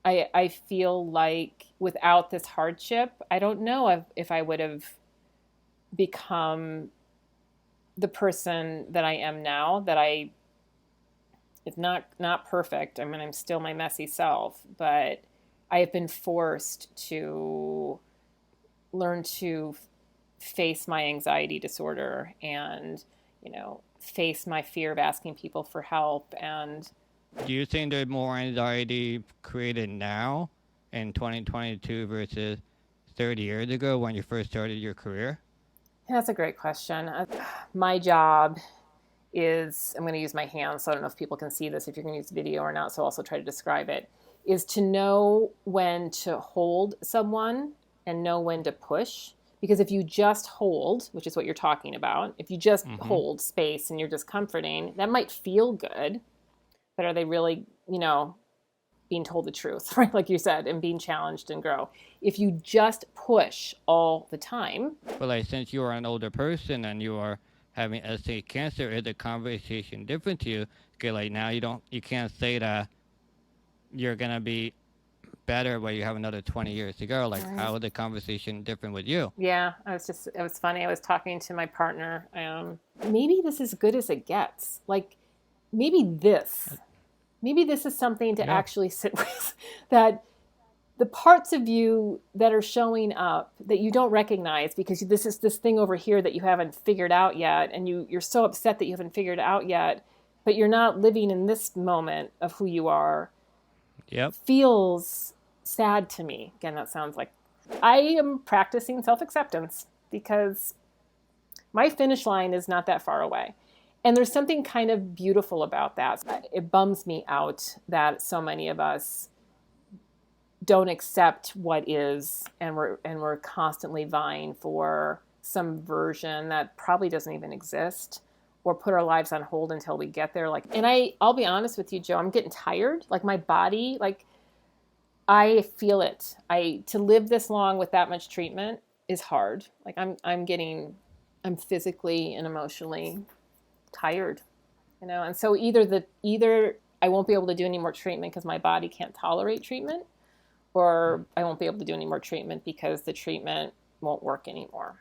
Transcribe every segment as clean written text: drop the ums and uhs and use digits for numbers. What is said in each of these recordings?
I feel like without this hardship, I don't know if I would have become the person that I am now, that I, it's not perfect. I mean, I'm still my messy self, but I have been forced to learn to face my anxiety disorder and, face my fear of asking people for help. And Do you think there's more anxiety created now in 2022 versus 30 years ago when you first started your career? that's a great question. My job is, I'm going to use my hands, so I don't know if people can see this, if you're going to use video or not, so I'll also try to describe it, is to know when to hold someone and know when to push. Because if you just hold, which is what you're talking about, if you just Mm-hmm. hold space and you're just comforting, that might feel good, but are they really, being told the truth, right? Like you said, and being challenged and grow. If you just push all the time. But like, since you are an older person and you are having stage cancer, is the conversation different to you? Okay, like now you can't say that you're gonna be better when you have another 20 years to go. Like, Right. how is the conversation different with you? Yeah, it was funny. I was talking to my partner. Maybe this is as good as it gets. Like, maybe this, maybe this is something to Yeah. actually sit with, that the parts of you that are showing up that you don't recognize because this is this thing over here that you haven't figured out yet. And you're so upset that you haven't figured it out yet, but you're not living in this moment of who you are, Yep. feels sad to me. Again, that sounds like I am practicing self acceptance because my finish line is not that far away. And there's something kind of beautiful about that. It bums me out that so many of us don't accept what is, and we're constantly vying for some version that probably doesn't even exist, or put our lives on hold until we get there. Like, and I'll be honest with you, Joe, I'm getting tired. Like, my body, like, I feel it. To live this long with that much treatment is hard. Like, I'm physically and emotionally tired, And so either I won't be able to do any more treatment because my body can't tolerate treatment, or I won't be able to do any more treatment because the treatment won't work anymore.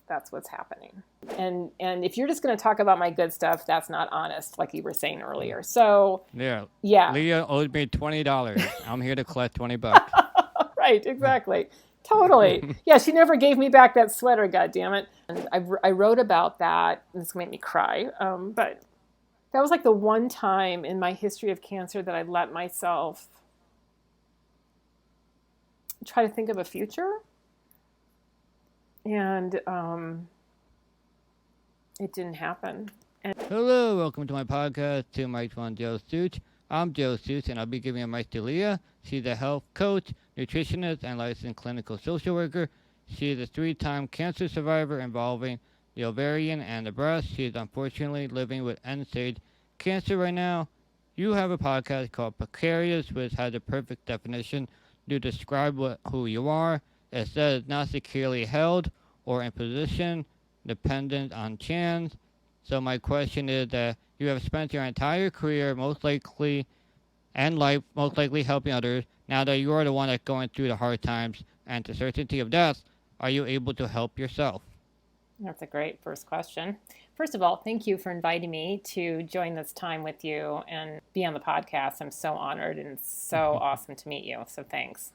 That's what's happening. And if you're just going to talk about my good stuff, that's not honest, like you were saying earlier. So, Yeah. yeah. Leah owed me $20. I'm here to collect $20. Right, exactly. Totally. Yeah, she never gave me back that sweater, God damn it. And I wrote about that, and this made me cry. But that was like the one time in my history of cancer that I let myself try to think of a future. And it didn't happen. Hello, welcome to my podcast, Two Mics, One Joe Suits. I'm Joe Suits, and I'll be giving a mic to Leah. She's a health coach, nutritionist, and licensed clinical social worker. She is a 3-time cancer survivor involving the ovarian and the breast. She is unfortunately living with end-stage cancer right now. You have a podcast called Precarious, which has a perfect definition to describe who you are. It says not securely held or in position, dependent on chance. So my question is that you have spent your entire career most likely helping others. Now that you are the one that's going through the hard times and the certainty of death, are you able to help yourself? That's a great first question. First of all, thank you for inviting me to join this time with you and be on the podcast. I'm so honored, and it's so awesome to meet you. So thanks.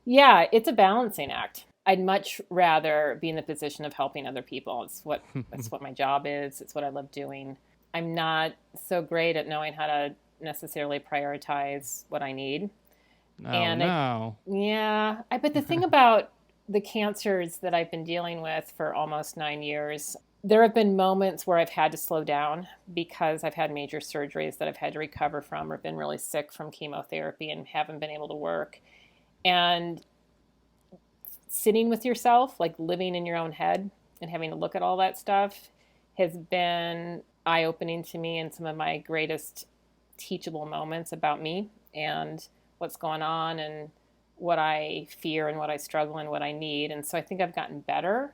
Yeah, it's a balancing act. I'd much rather be in the position of helping other people. It's what my job is. It's what I love doing. I'm not so great at knowing how to necessarily prioritize what I need. Oh And no. but the thing about the cancers that I've been dealing with for almost 9 years, there have been moments where I've had to slow down because I've had major surgeries that I've had to recover from, or been really sick from chemotherapy and haven't been able to work. And sitting with yourself, like living in your own head and having to look at all that stuff, has been eye-opening to me, and some of my greatest teachable moments about me and what's going on and what I fear and what I struggle and what I need. And so I think I've gotten better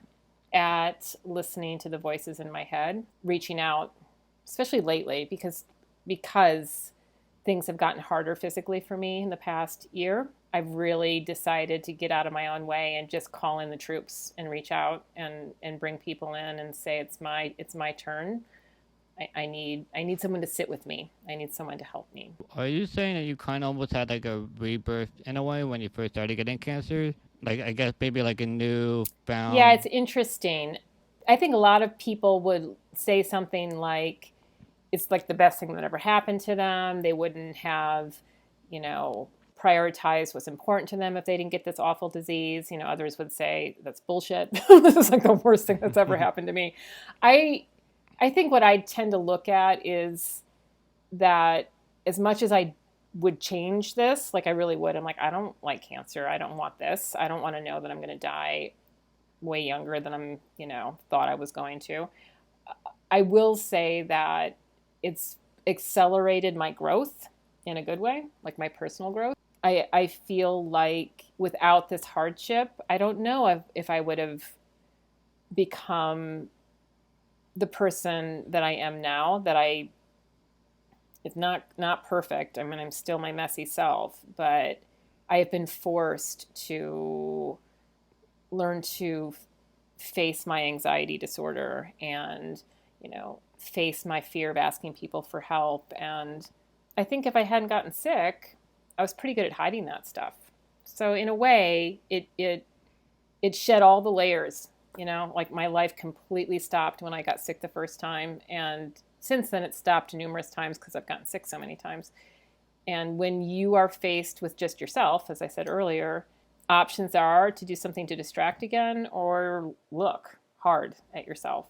at listening to the voices in my head, reaching out, especially lately, because things have gotten harder physically for me in the past year, I've really decided to get out of my own way and just call in the troops and reach out and bring people in and say it's my turn. I need someone to sit with me. I need someone to help me. Are you saying that you kind of almost had like a rebirth in a way when you first started getting cancer? Like, I guess maybe like a new Yeah, found. it's interesting. I think a lot of people would say something like it's like the best thing that ever happened to them. They wouldn't have, you know, prioritized what's important to them if they didn't get this awful disease. You know, others would say that's bullshit. This is like the worst thing that's ever happened to me. I I think what I tend to look at is that as much as I would change this, like I really would, I'm like, I don't like cancer. I don't want this. I don't want to know that I'm going to die way younger than I'm, thought I was going to. I will say that it's accelerated my growth in a good way, like my personal growth. I feel like without this hardship, I don't know if I would have become the person that I am now. It's not perfect. I mean, I'm still my messy self, but I have been forced to learn to face my anxiety disorder and, face my fear of asking people for help. And I think if I hadn't gotten sick, I was pretty good at hiding that stuff. So in a way, it shed all the layers, like my life completely stopped when I got sick the first time. And since then, it's stopped numerous times because I've gotten sick so many times. And when you are faced with just yourself, as I said earlier, options are to do something to distract again or look hard at yourself.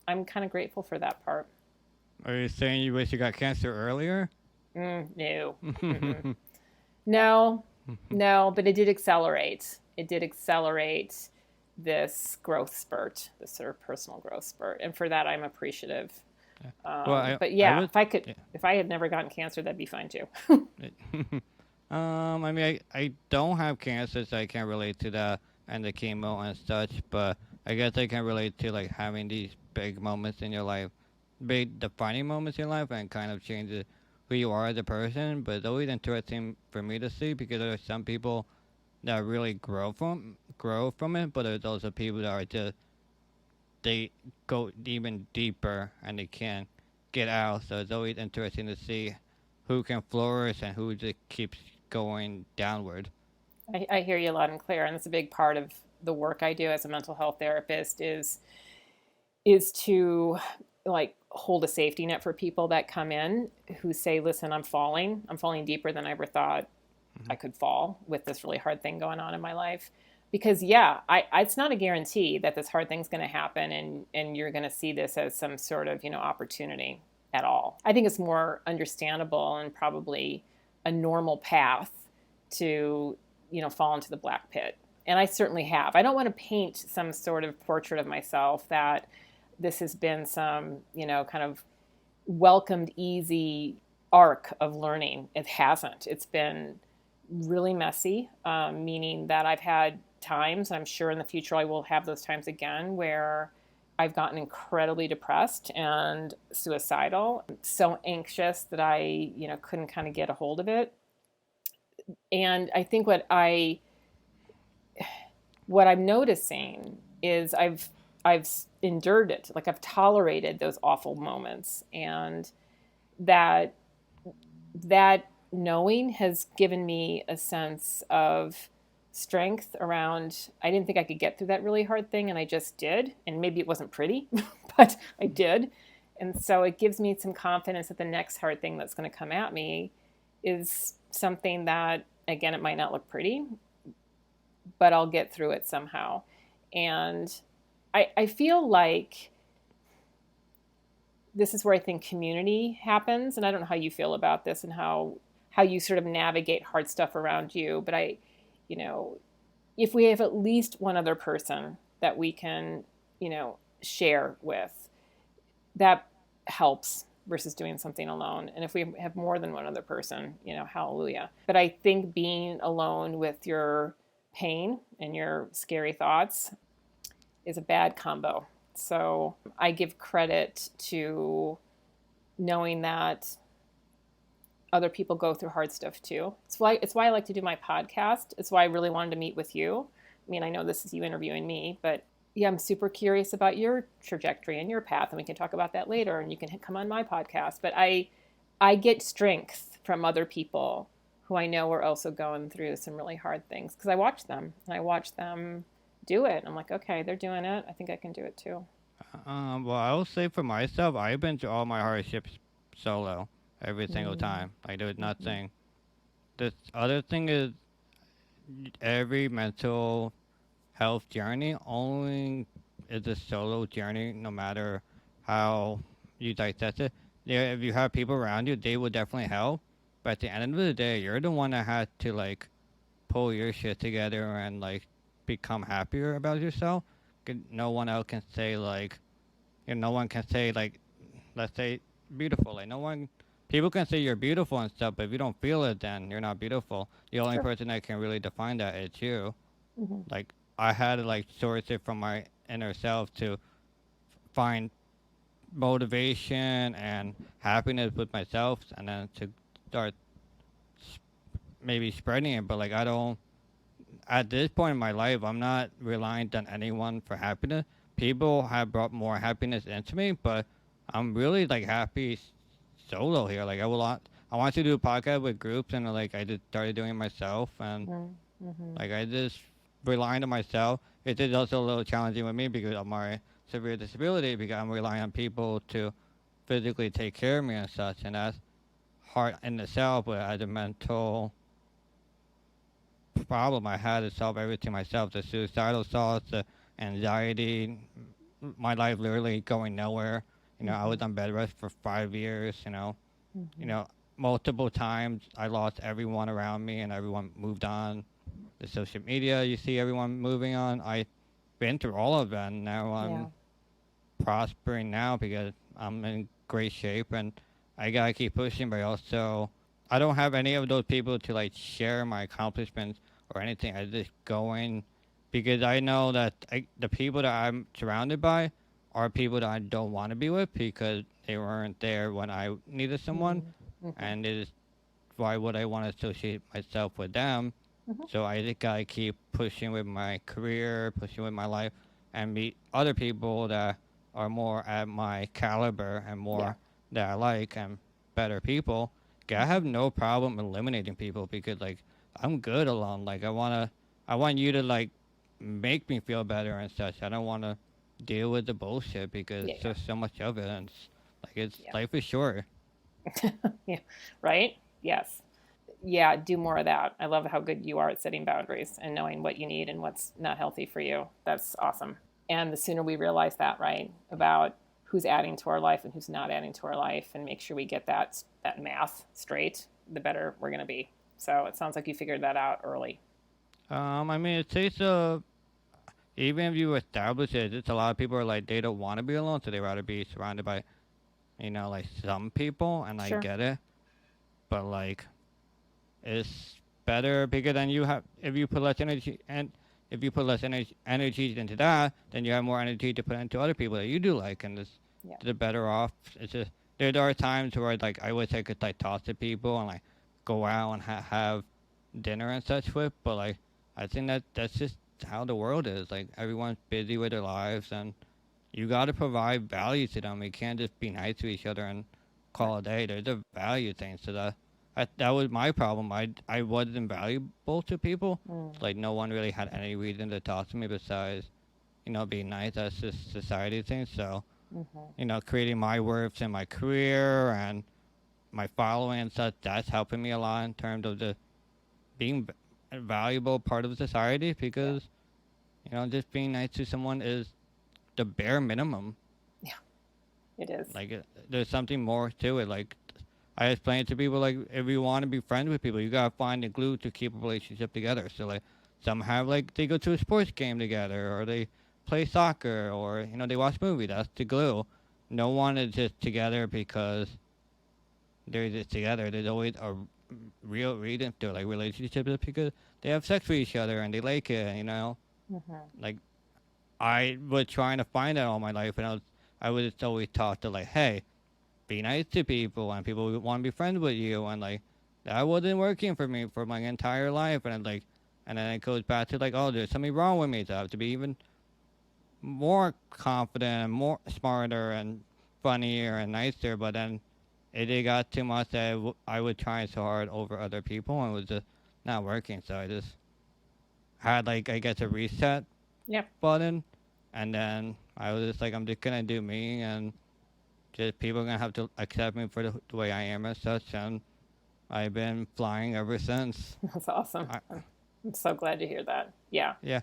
I'm kind of grateful for that part. Are you saying you wish you got cancer earlier? No. No, no, but it did accelerate. It did accelerate this growth spurt, this sort of personal growth spurt. And for that, I'm appreciative. Well, But I yeah, would. Yeah. if I had never gotten cancer, that'd be fine too. I mean, I don't have cancer, so I can't relate to that and the chemo and such. But I guess I can relate to like having these big moments in your life, big defining moments in your life, and kind of changes who you are as a person. But it's always interesting for me to see because there are some people that really grow from it, but there's also people that are just they go even deeper and they can't get out. So it's always interesting to see who can flourish and who just keeps going downward. I hear you loud and clear, and it's a big part of the work I do as a mental health therapist is to like hold a safety net for people that come in who say, listen, I'm falling deeper than I ever thought I could fall with this really hard thing going on in my life. Because yeah, it's not a guarantee that this hard thing's going to happen and you're going to see this as some sort of, opportunity at all. I think it's more understandable and probably a normal path to, fall into the black pit. And I certainly have. I don't want to paint some sort of portrait of myself that this has been some, kind of welcomed, easy arc of learning. It hasn't. It's been really messy, meaning that I've had times, I'm sure in the future I will have those times again, where I've gotten incredibly depressed and suicidal, so anxious that I, couldn't kind of get a hold of it. And I think what I'm noticing is I've endured it, like I've tolerated those awful moments, and that knowing has given me a sense of strength around. I didn't think I could get through that really hard thing, and I just did. And maybe it wasn't pretty, but I did. And so it gives me some confidence that the next hard thing that's going to come at me is something that, again, it might not look pretty, but I'll get through it somehow. And I feel like this is where I think community happens. And I don't know how you feel about this and how you sort of navigate hard stuff around you. But if we have at least one other person that we can, share with, that helps versus doing something alone. And if we have more than one other person, hallelujah. But I think being alone with your pain and your scary thoughts is a bad combo. So I give credit to knowing that other people go through hard stuff too. It's why I like to do my podcast. It's why I really wanted to meet with you. I mean, I know this is you interviewing me, but yeah, I'm super curious about your trajectory and your path, and we can talk about that later. And you can come on my podcast. But I get strength from other people who I know are also going through some really hard things because I watch them and I watch them do it. I'm like, okay, they're doing it. I think I can do it too. Well, I will say for myself, I've been through all my hardships solo every single Mm-hmm. time. Like, there's nothing. The other thing is, every mental health journey only is a solo journey, no matter how you dissect it. Yeah, if you have people around you, they will definitely help. But at the end of the day, you're the one that had to like pull your shit together and like become happier about yourself. No one else can say like, no one can say like, let's say beautiful. Like no one, people can say you're beautiful and stuff, but if you don't feel it, then you're not beautiful. The only Sure. person that can really define that is you. Mm-hmm. Like I had to like source it from my inner self to find motivation and happiness with myself, and then to start maybe spreading it. But like I don't, at this point in my life, I'm not reliant on anyone for happiness. People have brought more happiness into me, but I'm really like happy solo here. Like I want to do a podcast with groups, and like I just started doing it myself, and Mm-hmm. like I just relying on myself. It is also a little challenging with me because of my severe disability, because I'm relying on people to physically take care of me and such, and that's hard in itself. But as a mental problem I had to solve everything myself. The suicidal thoughts, the anxiety, my life literally going nowhere. I Mm-hmm. was on bed rest for 5 years. You Mm-hmm. know, multiple times I lost everyone around me, and everyone moved on. The social media, you see everyone moving on. I've been through all of that, and now Yeah. I'm prospering now because I'm in great shape, and I gotta keep pushing. But also, I don't have any of those people to like share my accomplishments or anything. I just go in because I know that the people that I'm surrounded by are people that I don't want to be with because they weren't there when I needed someone, Mm-hmm. and it is why would I want to associate myself with them? Mm-hmm. So I just gotta keep pushing with my career, pushing with my life, and meet other people that are more at my caliber and Yeah. more that I like and better people. 'Kay, I Mm-hmm. have no problem eliminating people because like I'm good alone. Like I want you to like make me feel better and such. I don't want to deal with the bullshit because Yeah. there's so much of it. And it's Yeah. life is short. Yeah. Yeah. Right. Yes. Yeah. Do more of that. I love how good you are at setting boundaries and knowing what you need and what's not healthy for you. That's awesome. And the sooner we realize that, right, about who's adding to our life and who's not adding to our life, and make sure we get that math straight, the better we're going to be. So it sounds like you figured that out early. I mean, it takes a even if you establish it, it's a lot of people are like they don't want to be alone, so they rather be surrounded by like some people, and I Sure. get it, but like it's better because then you have if you put less energy and if you put less energy into that, then you have more energy to put into other people that you do like, and it's Yeah. the better off. It's just there are times where like I wish I could like talk to people and like go out and have dinner and such with, but like I think that's just how the world is. Like everyone's busy with their lives, and you got to provide value to them. You can't just be nice to each other and Right. call it a day. There's a value thing. So that was my problem. I wasn't valuable to people. Mm. Like no one really had any reason to talk to me besides being nice. That's just society thing. So Mm-hmm. creating my worth in my career and my following and such. That's helping me a lot in terms of the being a valuable part of society Yeah. because just being nice to someone is the bare minimum. Yeah. It is. Like there's something more to it. Like I explain to people, like if you want to be friends with people, you gotta find the glue to keep a relationship together. So like some have like they go to a sports game together, or they play soccer, or they watch movies. That's the glue. No one is just together because they're just together. There's always a real reason to like relationships is because they have sex with each other and they like it. Mm-hmm. Like I was trying to find that all my life, and I was always taught to like, hey, be nice to people and people would want to be friends with you, and like that wasn't working for me for my entire life, and like, and then it goes back to like, oh, there's something wrong with me, so I have to be even more confident and more smarter and funnier and nicer, but then it got too much that I was trying so hard over other people and it was just not working. So I just had like, I guess, a reset Yep. button, and then I was just like, I'm just gonna do me, and just people are gonna have to accept me for the way I am as such, and I've been flying ever since. That's awesome. I, I'm so glad to hear that. Yeah. yeah,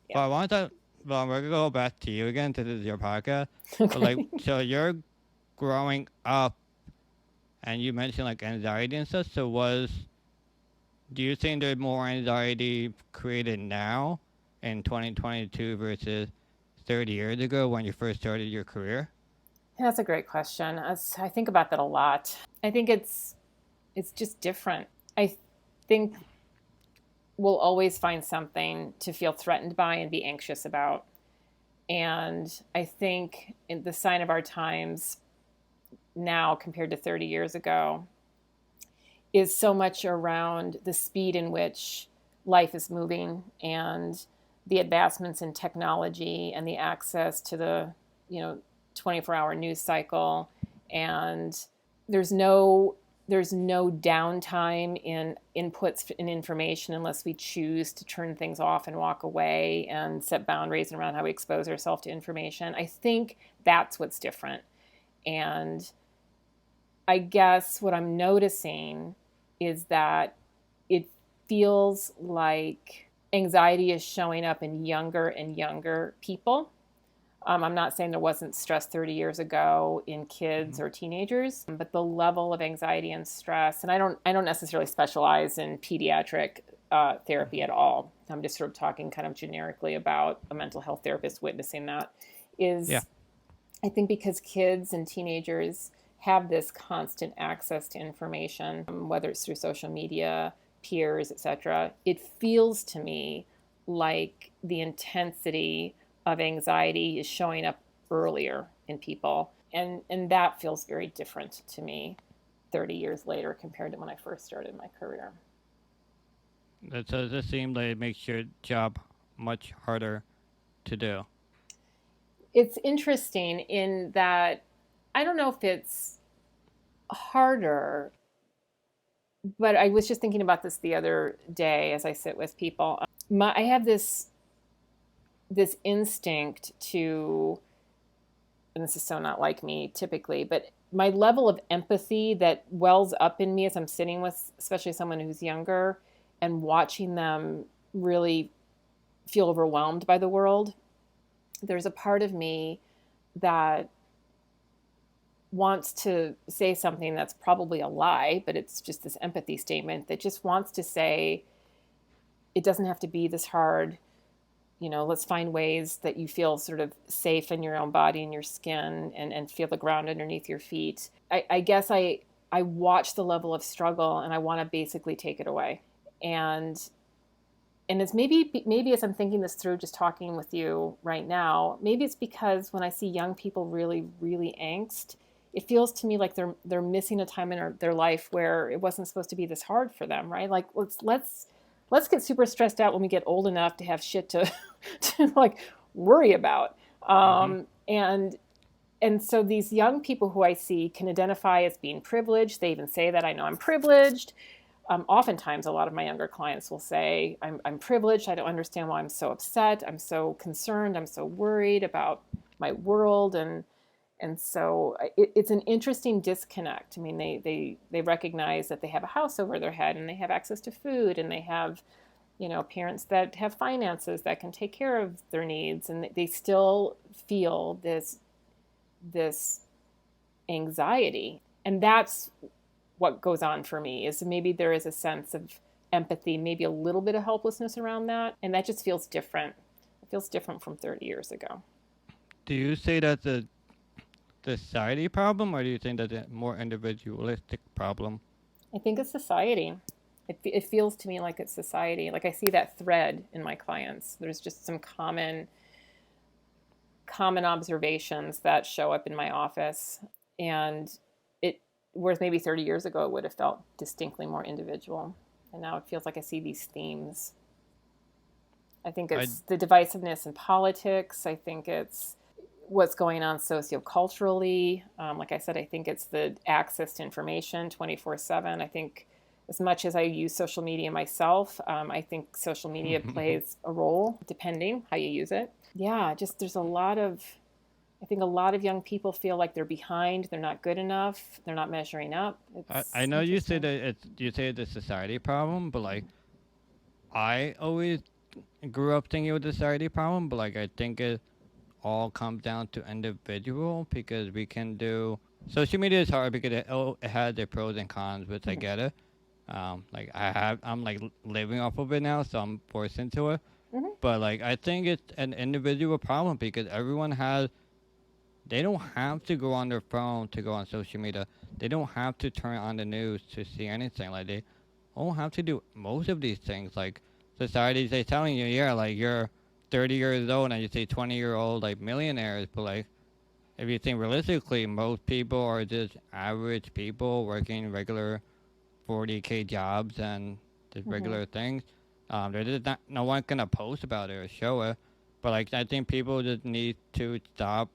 but Yeah. I want to. Well, we're gonna go back to you again. To this is your podcast, but like, Okay. so you're growing up, and you mentioned like anxiety and stuff. So do you think there's more anxiety created now in 2022 versus 30 years ago when you first started your career? That's a great question. I think about that a lot. I think it's just different. I think we'll always find something to feel threatened by and be anxious about. And I think in the sign of our times now compared to 30 years ago is so much around the speed in which life is moving and the advancements in technology and the access to the, 24-hour news cycle. And there's no there's no downtime in inputs and information unless we choose to turn things off and walk away and set boundaries around how we expose ourselves to information. I think that's what's different. And I guess what I'm noticing is that it feels like anxiety is showing up in younger and younger people. I'm not saying there wasn't stress 30 years ago in kids or teenagers, but the level of anxiety and stress, and I don't necessarily specialize in pediatric therapy at all. I'm just sort of talking kind of generically about a mental health therapist witnessing that. Yeah. Is I think because kids and teenagers have this constant access to information, whether it's through social media, peers, etc., it feels to me like the intensity of anxiety is showing up earlier in people. And that feels very different to me 30 years later compared to when I first started my career. So it just seems like it makes your job much harder to do. It's interesting in that I don't know if it's harder, but I was just thinking about this the other day as I sit with people. I have this instinct to, and this is so not like me typically, but my level of empathy that wells up in me as I'm sitting with, especially someone who's younger, and watching them really feel overwhelmed by the world. There's a part of me that wants to say something that's probably a lie, but it's just this empathy statement that just wants to say, it doesn't have to be this hard. Let's find ways that you feel sort of safe in your own body and your skin and feel the ground underneath your feet. I guess I watch the level of struggle and I want to basically take it away. And it's maybe as I'm thinking this through, just talking with you right now, maybe it's because when I see young people really, really angst, it feels to me like they're missing a time in their life where it wasn't supposed to be this hard for them, right? Like let's get super stressed out when we get old enough to have shit to like worry about. Mm-hmm. And so these young people who I see can identify as being privileged. They even say that I know I'm privileged. Oftentimes, a lot of my younger clients will say, I'm privileged. I don't understand why I'm so upset. I'm so concerned. I'm so worried about my world. And so it's an interesting disconnect. I mean, they recognize that they have a house over their head and they have access to food and they have, parents that have finances that can take care of their needs. And they still feel this anxiety. And that's what goes on for me, is maybe there is a sense of empathy, maybe a little bit of helplessness around that. And that just feels different. It feels different from 30 years ago. Do you say that's a society problem, or do you think that's a more individualistic problem? I think it's society. It feels to me like it's society. Like I see that thread in my clients. There's just some common observations that show up in my office. And whereas maybe 30 years ago it would have felt distinctly more individual. And now it feels like I see these themes. I think it's the divisiveness in politics. I think it's what's going on socioculturally. Like I said, I think it's the access to information 24/7. I think as much as I use social media myself, I think social media plays a role depending how you use it. Yeah, just there's I think a lot of young people feel like they're behind, they're not good enough, they're not measuring up. I know you say that it's a society problem, but like I always grew up thinking it was a society problem, but like I think it all comes down to individual because we can do social media is hard because it has their pros and cons, which I get it. Like I'm like living off of it now, so I'm forced into it. Mm-hmm. But like I think it's an individual problem because everyone has. They don't have to go on their phone to go on social media. They don't have to turn on the news to see anything. Like they don't have to do most of these things. Like societies, they telling you, yeah, like you're 30 years old and you say 20-year-old like millionaires, but like if you think realistically, most people are just average people working regular 40K jobs and just regular things. They're just not, no one's gonna post about it or show it. But like I think people just need to stop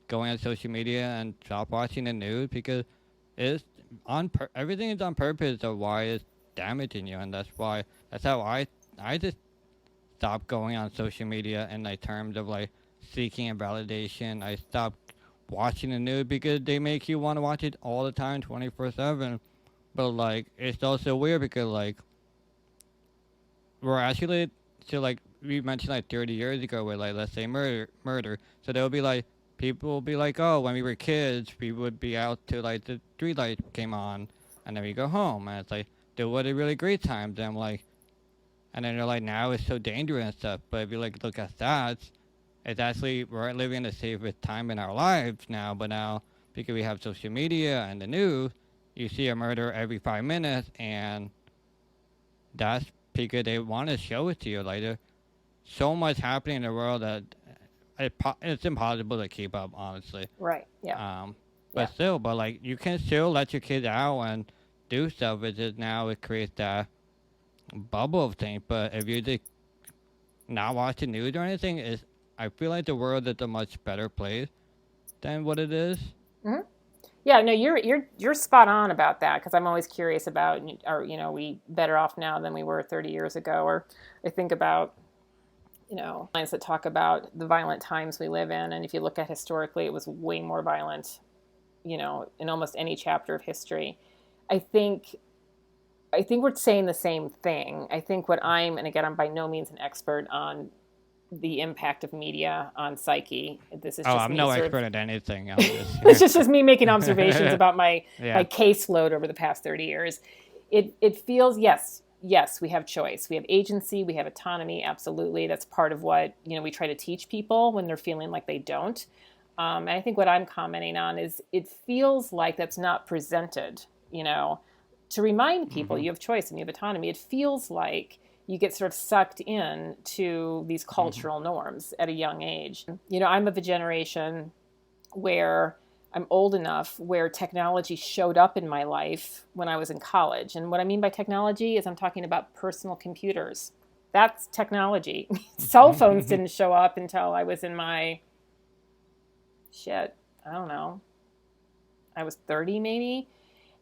going on social media and stop watching the news because it's everything is on purpose of why it's damaging you, and that's how I just stopped going on social media in like terms of like seeking a validation. I stopped watching the news because they make you want to watch it all the time 24/7. But like it's also weird because like we're actually so like we mentioned like 30 years ago with like let's say murder. So there will be like people will be like, oh, when we were kids, we would be out till like the street light came on, and then we go home, and it's like there was a really great time. Then like, and then they're like, now it's so dangerous and stuff. But if you like look at stats, it's actually we're living the safest time in our lives now. But now because we have social media and the news, you see a murder every 5 minutes, and that's because they want to show it to you. Like there's so much happening in the world that it's impossible to keep up, honestly. Right. Yeah. But still, but like you can still let your kids out and do stuff. It's just now it creates that bubble of things. But if you just not watch the news or anything, I feel like the world is a much better place than what it is. Mm-hmm. Yeah. No, you're spot on about that because I'm always curious about, are we better off now than we were 30 years ago? Or I think about lines that talk about the violent times we live in. And if you look at historically, it was way more violent, in almost any chapter of history. I think we're saying the same thing. I think and again, I'm by no means an expert on the impact of media on psyche. This is just I'm no expert at anything. It's just me making observations about my caseload over the past 30 years. It feels, yes, we have choice. We have agency. We have autonomy. Absolutely. That's part of what, we try to teach people when they're feeling like they don't. And I think what I'm commenting on is it feels like that's not presented, to remind people you have choice and you have autonomy. It feels like you get sort of sucked in to these cultural norms at a young age. I'm of a generation where I'm old enough where technology showed up in my life when I was in college. And what I mean by technology is I'm talking about personal computers. That's technology. Cell phones didn't show up until I was in my, I don't know, I was 30 maybe.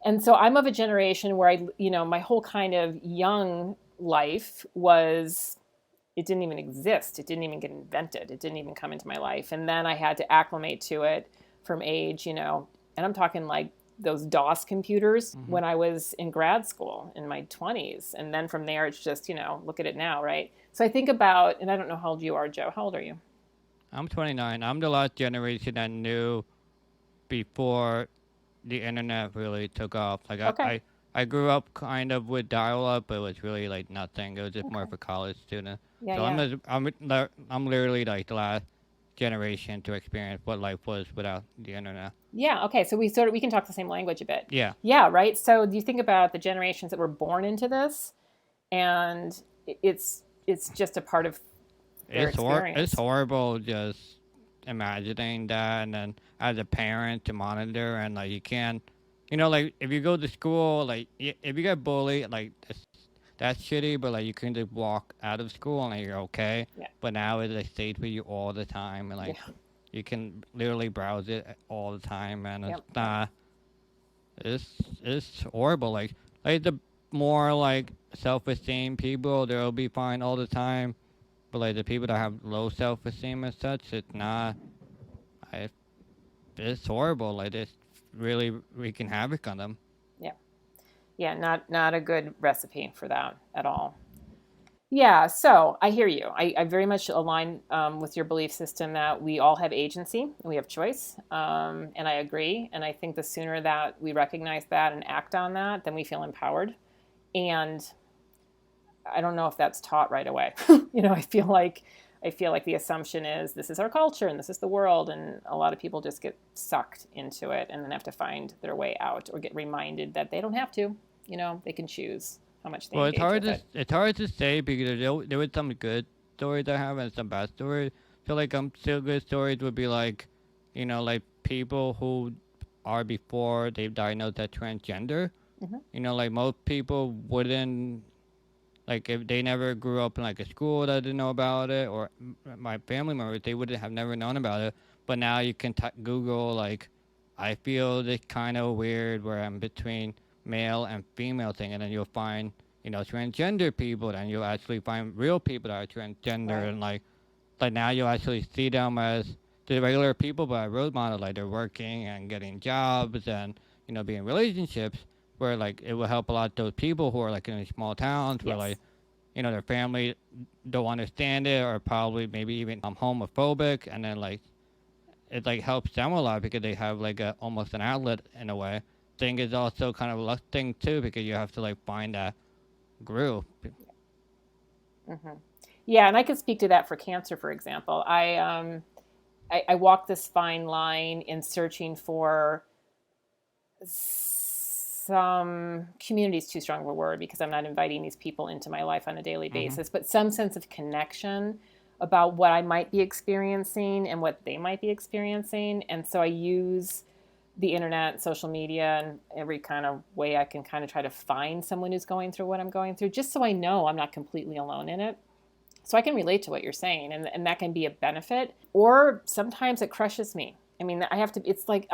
And so I'm of a generation where my whole kind of young life it didn't even exist. It didn't even get invented. It didn't even come into my life. And then I had to acclimate to it from age, and I'm talking like those DOS computers when I was in grad school in my 20s. And then from there, it's just, look at it now, right? So I think about, and I don't know how old you are, Joe. How old are you? I'm 29. I'm the last generation that knew before the internet really took off. Like Okay. I grew up kind of with dial-up, but it was really like nothing. It was just more of a college student. Yeah, So yeah. I'm literally like the last generation to experience what life was without the internet. Yeah. Okay. So we can talk the same language a bit. Yeah. Yeah. Right. So do you think about the generations that were born into this, and it's just a part of their experience. It's horrible just imagining that, and then as a parent to monitor, and like you can't like if you go to school, like if you get bullied, like that's shitty, but like you can just walk out of school and like, you're okay. Yeah. But now it like stays with you all the time, and like Yeah. you can literally browse it all the time, and it's Yep. Yep. not. It's horrible. Like the more like self-esteem people, they'll be fine all the time. But like the people that have low self-esteem and such, it's not. I, it's horrible. Like it's really wreaking havoc on them. Yeah. Yeah. Not a good recipe for that at all. Yeah, so I hear you. I very much align with your belief system that we all have agency and we have choice. And I agree. And I think the sooner that we recognize that and act on that, then we feel empowered. And I don't know if that's taught right away. I feel like the assumption is this is our culture and this is the world, and a lot of people just get sucked into it and then have to find their way out or get reminded that they don't have to. They can choose how much they Well, engage with it. it's hard to say because there was some good stories I have and some bad stories. So like still good stories would be like, like people who are before they've diagnosed as transgender. Hmm. Like most people wouldn't, like if they never grew up in like a school that didn't know about it, or my family members, they would have never known about it. But now you can Google like, I feel this kind of weird where I'm between male and female thing, and then you'll find transgender people, and you'll actually find real people that are transgender, Right. and like now you'll actually see them as the regular people, but a role model, like they're working and getting jobs and being in relationships, where like it will help a lot of those people who are like in these small towns where Yes. like their family don't understand it, or probably maybe even homophobic, and then like it like helps them a lot because they have like almost an outlet in a way. Thing is also kind of a luck thing too, because you have to like find that group. Hmm. Yeah, and I could speak to that for cancer, for example. I walk this fine line in searching for some community is too strong of a word because I'm not inviting these people into my life on a daily Hmm. basis, but some sense of connection about what I might be experiencing and what they might be experiencing. And so I use the internet, social media, and every kind of way I can kind of try to find someone who's going through what I'm going through, just so I know I'm not completely alone in it. So I can relate to what you're saying, and that can be a benefit. Or sometimes it crushes me. I mean, I have to, it's like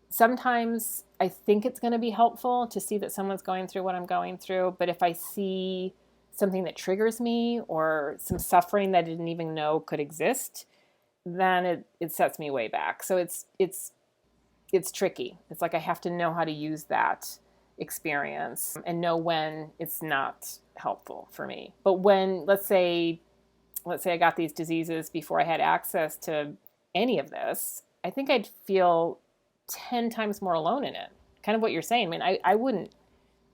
sometimes I think it's going to be helpful to see that someone's going through what I'm going through. But if I see something that triggers me or some suffering that I didn't even know could exist, then it sets me way back. So it's tricky. It's like I have to know how to use that experience and know when it's not helpful for me. But when let's say I got these diseases before I had access to any of this, I think I'd feel 10 times more alone in it. Kind of what you're saying. I mean, I wouldn't.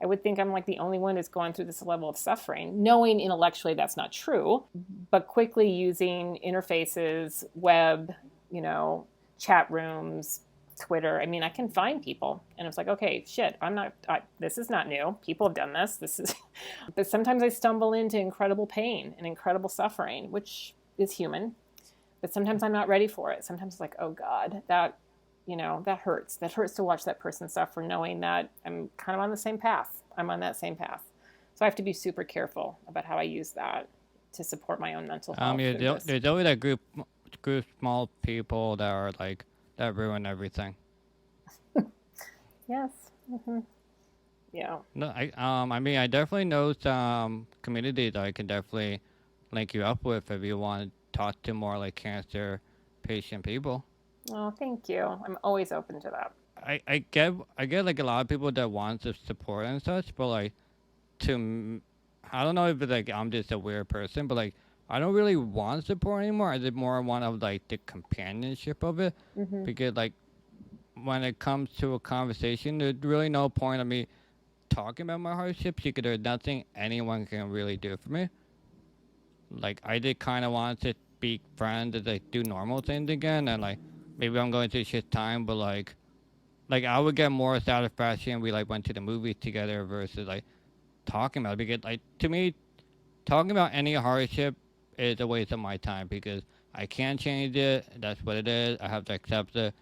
I would think I'm like the only one who's going through this level of suffering, knowing intellectually that's not true, but quickly using interfaces, web, you know, chat rooms, Twitter. I mean, I can find people, and it's like, okay, shit, this is not new. People have done this. This is, but sometimes I stumble into incredible pain and incredible suffering, which is human. But sometimes I'm not ready for it. Sometimes it's like, oh God, that hurts. That hurts to watch that person suffer, knowing that I'm kind of on the same path. I'm on that same path. So I have to be super careful about how I use that to support my own mental health Yeah, through this. there's always that group small people that are like that ruin everything. Yes. Hmm. Yeah. No, I mean, I definitely know some communities that I can definitely link you up with if you want to talk to more like cancer patient people. Oh, thank you. I'm always open to that. I get like a lot of people that want the support and such, but like I don't know if it's like I'm just a weird person, but like I don't really want support anymore. I just more want of like the companionship of it, Hmm. because like when it comes to a conversation, there's really no point of me talking about my hardships because there's nothing anyone can really do for me. Like I did kind of want to be friends and like do normal things again, and like maybe I'm going through shit time, but like I would get more satisfaction if we like went to the movies together versus like talking about it, because like to me talking about any hardship is a waste of my time because I can't change it. That's what it is. I have to accept it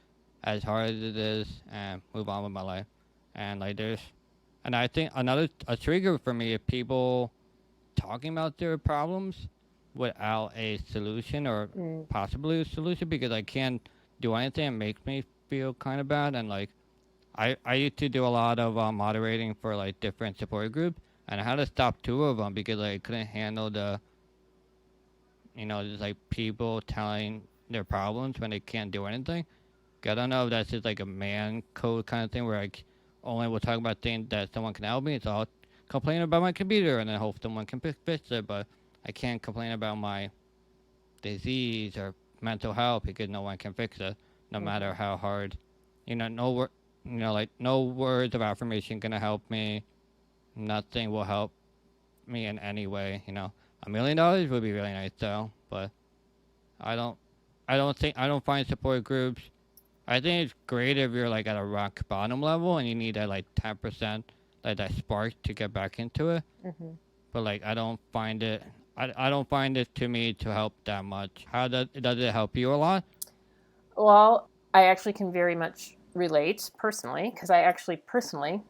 as hard as it is and move on with my life. And like and I think a trigger for me is people talking about their problems without a solution or Mm. possibly a solution, because I can't do anything. It makes me feel kind of bad. And like I used to do a lot of moderating for like different support groups, and I had to stop two of them because I couldn't handle the, just like people telling their problems when they can't do anything. I don't know if that's just like a man code kind of thing where I only will talk about things that someone can help me. So I'll complain about my computer and then hope someone can fix it, but I can't complain about my disease or mental health because no one can fix it, no matter Mm-hmm. how hard. Like no words of affirmation gonna help me. Nothing will help me in any way. $1 million would be really nice though, but I don't, I don't find support groups. I think it's great if you're like at a rock bottom level and you need that like 10%, like that spark to get back into it. Mm-hmm. But like I don't find it. I don't find it to me to help that much. How does it help you a lot? Well, I actually can very much relate personally because I actually personally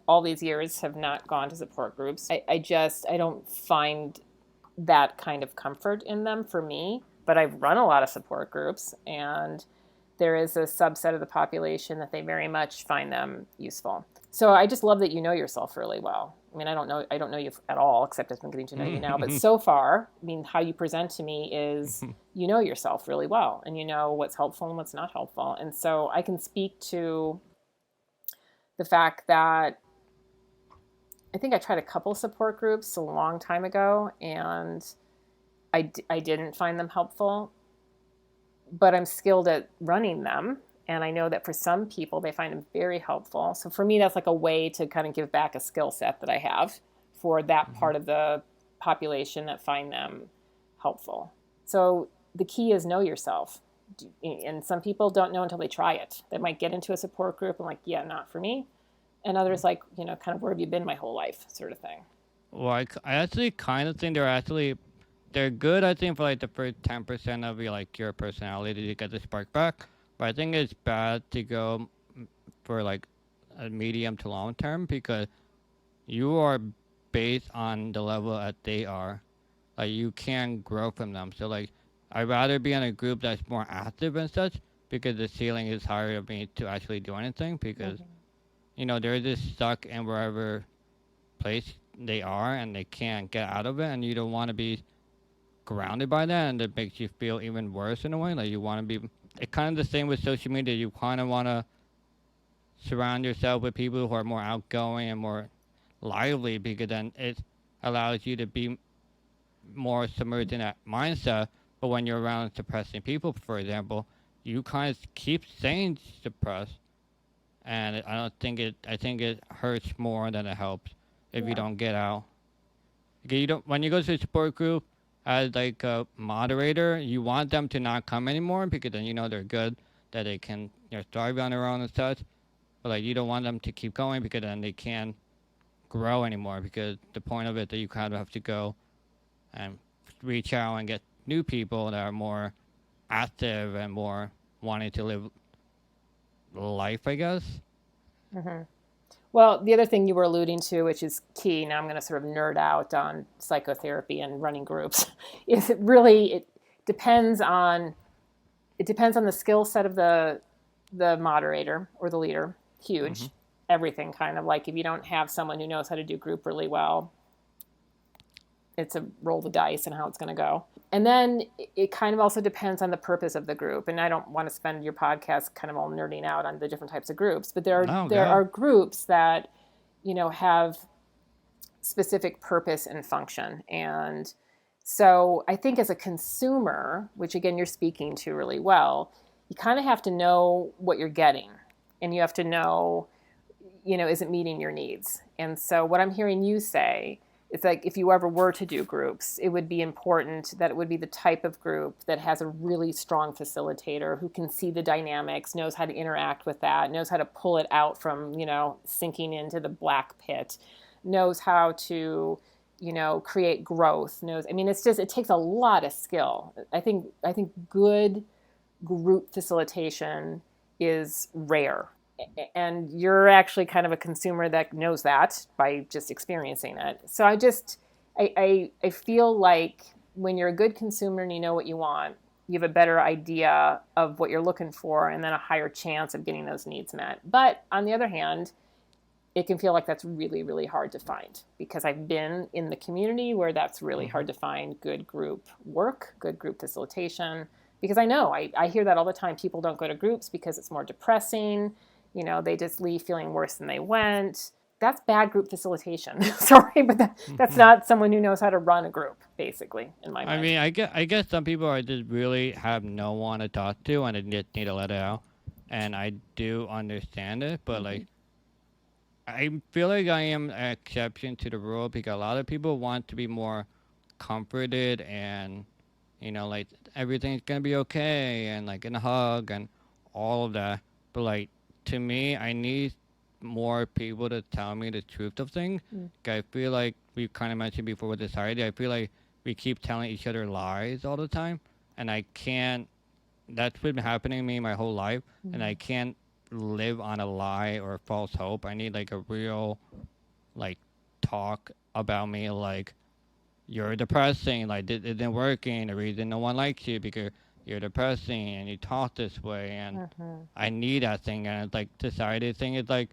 all these years have not gone to support groups. I don't find that kind of comfort in them for me. But I've run a lot of support groups, and there is a subset of the population that they very much find them useful. So I just love that you know yourself really well. I mean, I don't know you at all, except I've been getting to know you now. But so far, I mean, how you present to me is you know yourself really well, and you know what's helpful and what's not helpful. And so I can speak to the fact that I think I tried a couple support groups a long time ago, and I didn't find them helpful, but I'm skilled at running them. And I know that for some people, they find them very helpful. So for me, that's like a way to kind of give back a skill set that I have for that part of the population that find them helpful. So the key is know yourself. And some people don't know until they try it. They might get into a support group and like, yeah, not for me. And others like, kind of where have you been my whole life sort of thing. Well, I actually kind of think they're good. I think for like the first 10% of your personality to get the spark back. But I think it's bad to go for like a medium to long term because you are based on the level that they are. Like you can grow from them. So like I'd rather be in a group that's more active and such because the ceiling is higher of me to actually do anything because they're just stuck in wherever place they are and they can't get out of it, and you don't want to be grounded by that, and it makes you feel even worse in a way. Like you want to be. It's kind of the same with social media. You kind of want to surround yourself with people who are more outgoing and more lively because then it allows you to be more submerged in that mindset. But when you're around depressing people, for example, you kind of keep staying depressed, and I don't think it. I think it hurts more than it helps if you Yeah. don't get out. Okay, you don't when you go to a support group as like a moderator, you want them to not come anymore because then they're good, that they can thrive on their own and such. But like you don't want them to keep going because then they can't grow anymore because the point of it that you kind of have to go and reach out and get new people that are more active and more wanting to live life, I guess. Mm-hmm. Well, the other thing you were alluding to, which is key, now I'm going to sort of nerd out on psychotherapy and running groups, is it depends on the skill set of the moderator or the leader. Mm-hmm. Huge. Everything kind of like if you don't have someone who knows how to do group really well, it's a roll the dice and how it's going to go. And then it kind of also depends on the purpose of the group. And I don't want to spend your podcast kind of all nerding out on the different types of groups, but No, there God. are groups that have specific purpose and function. And so I think as a consumer, which again you're speaking to really well, you kind of have to know what you're getting, and you have to know, is it meeting your needs? And so what I'm hearing you say, it's like if you ever were to do groups, it would be important that it would be the type of group that has a really strong facilitator who can see the dynamics, knows how to interact with that, knows how to pull it out from, sinking into the black pit, knows how to, create growth, it takes a lot of skill. I think good group facilitation is rare. and you're actually kind of a consumer that knows that by just experiencing it. So I feel like when you're a good consumer and you know what you want, you have a better idea of what you're looking for and then a higher chance of getting those needs met. But on the other hand, it can feel like that's really, really hard to find, because I've been in the community where that's really hard to find good group work, good group facilitation, because I know I hear that all the time. People don't go to groups because it's more depressing. They just leave feeling worse than they went. That's bad group facilitation. Sorry, but that's not someone who knows how to run a group, basically, in my mind. I mean, I guess some people are just really have no one to talk to and they just need to let it out. And I do understand it, but like, I feel like I am an exception to the rule because a lot of people want to be more comforted and, like everything's going to be okay and like in a hug and all of that. But like, to me, I need more people to tell me the truth of things. I feel like we kind of mentioned before with society, I feel like we keep telling each other lies all the time. And I can't, that's been happening to me my whole life. And I can't live on a lie or false hope. I need like a real like talk about me, like you're depressing, like it isn't working, the reason no one likes you because you're depressing and you talk this way, and I need that thing. And it's like society thing is like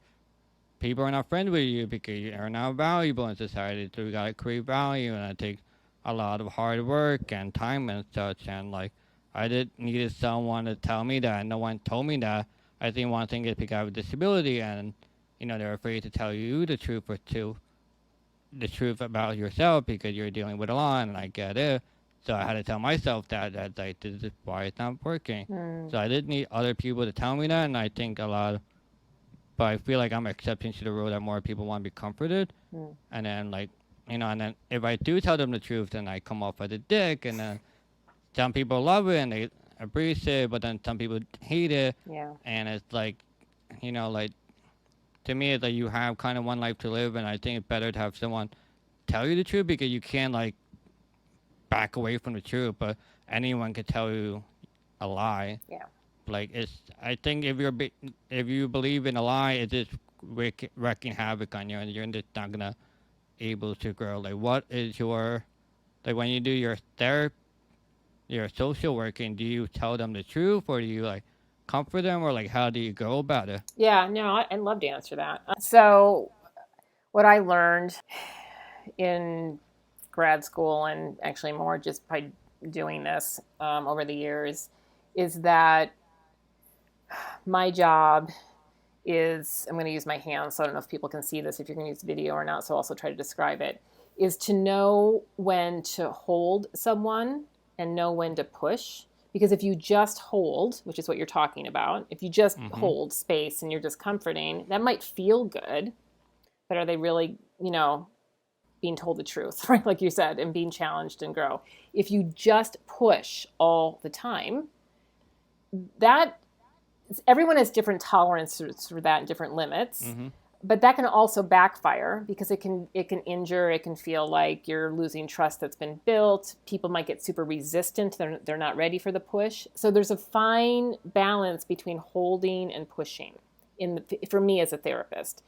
people are not friends with you because you're not valuable in society, so we gotta create value, and it takes a lot of hard work and time and such. And like I did needed someone to tell me that, and no one told me that. I think one thing is because I have a disability, and they're afraid to tell you the truth or the truth about yourself because you're dealing with a lot, and I get it. So I had to tell myself that like this is why it's not working. So I did need other people to tell me that, and I think but I feel like I'm an exception to the rule that more people want to be comforted, and then like and then if I do tell them the truth, then I come off as a dick, and then some people love it and they appreciate it, but then some people hate it. Yeah. And it's like, like to me, it's like you have kind of one life to live, and I think it's better to have someone tell you the truth because you can't like back away from the truth, but anyone could tell you a lie. Yeah. Like I think if you believe in a lie, it's just wreaking havoc on you, and you're just not gonna able to grow. Like, what is your like when you do your therapy? Your social working, do you tell them the truth or do you like comfort them, or like how do you go about it? Yeah, no, I'd love to answer that. So what I learned in grad school, and actually more just by doing this over the years, is that my job is, I'm going to use my hands, so I don't know if people can see this, if you're going to use video or not, so I'll also try to describe it, is to know when to hold someone and know when to push. Because if you just hold, which is what you're talking about, if you just hold space and you're just comforting, that might feel good, but are they really, being told the truth, right? Like you said, and being challenged and grow. If you just push all the time, everyone has different tolerances for that and different limits. But that can also backfire because it can injure. It can feel like you're losing trust that's been built. People might get super resistant. They're not ready for the push. So there's a fine balance between holding and pushing for me as a therapist.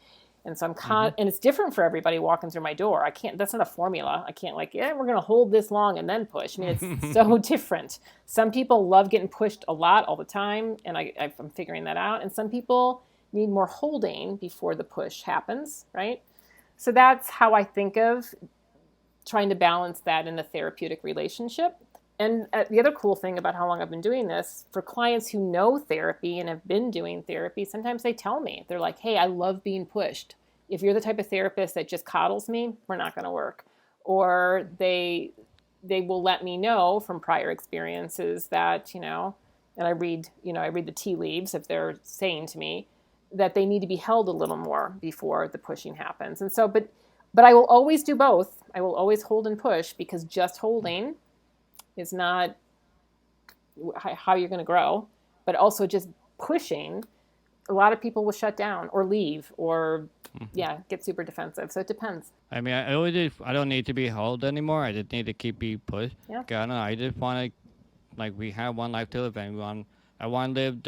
And so and it's different for everybody walking through my door. That's not a formula. I can't like, we're going to hold this long and then push. I mean, it's so different. Some people love getting pushed a lot all the time. And I'm figuring that out. And some people need more holding before the push happens, right? So that's how I think of trying to balance that in a therapeutic relationship. And the other cool thing about how long I've been doing this, for clients who know therapy and have been doing therapy, sometimes they tell me, they're like, hey, I love being pushed. If you're the type of therapist that just coddles me, we're not going to work. Or they will let me know from prior experiences that, and I read the tea leaves if they're saying to me, that they need to be held a little more before the pushing happens. And so, but I will always do both. I will always hold and push, because just holding is not how you're going to grow. But also just pushing, a lot of people will shut down or leave or get super defensive. So it depends. I mean, I don't need to be held anymore. I just need to keep being pushed. Yeah. I don't know. I just want to, like, we have one life to live, and I want to live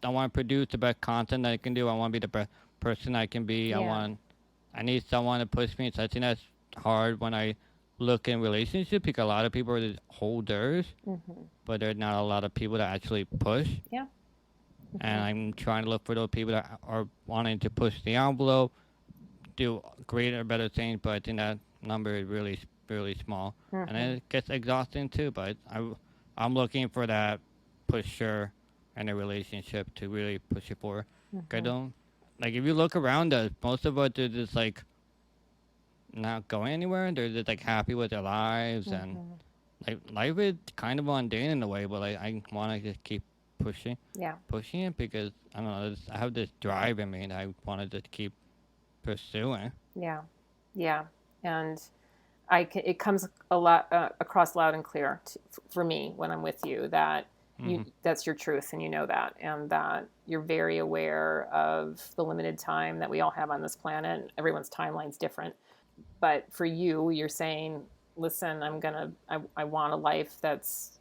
want to produce the best content that I can do. I want to be the best person I can be. Yeah. I need someone to push me. So I think that's hard when I look in relationships because a lot of people are just holders, but there's not a lot of people that actually push. Yeah. And I'm trying to look for those people that are wanting to push the envelope, do greater, better things. But I think that number is really, really small, and then it gets exhausting too. But I'm looking for that pusher in a relationship to really push it forward. I don't like if you look around us, most of us are just like not going anywhere. They're just like happy with their lives, and like life is kind of mundane in a way. But like I want to just keep pushing, Yeah. pushing it because I don't know. I have this drive in me, and I want to just keep pursuing. Yeah. Yeah. And it comes a lot across loud and clear for me when I'm with you that that's your truth, and you know that, and that you're very aware of the limited time that we all have on this planet. Everyone's timeline's different, but for you, you're saying, listen, I want a life that's,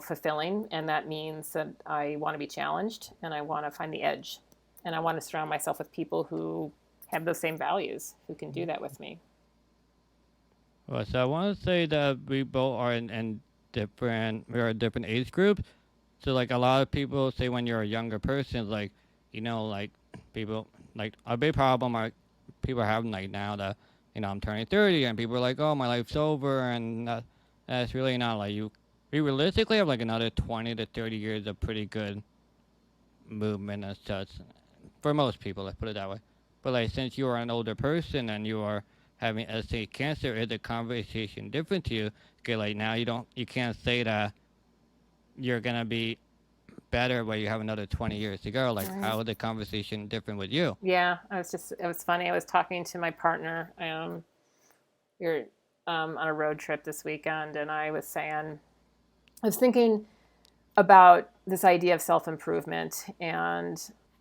fulfilling, and that means that I want to be challenged, and I want to find the edge, and I want to surround myself with people who have those same values, who can do that with me. Well, so I want to say that we both are in we're a different age group. So like a lot of people say when you're a younger person, like, like people, like a big problem are people are having like now that, I'm turning 30 and people are like, oh, my life's over. And that's really not like we realistically have like another 20 to 30 years of pretty good movement and such for most people, let's put it that way. But like since you are an older person and you are having stage cancer, is the conversation different to you? Okay, like now you can't say that you're gonna be better but you have another 20 years to go. Like how is the conversation different with you? Yeah, it was funny. I was talking to my partner. We were on a road trip this weekend, and I was thinking about this idea of self-improvement, and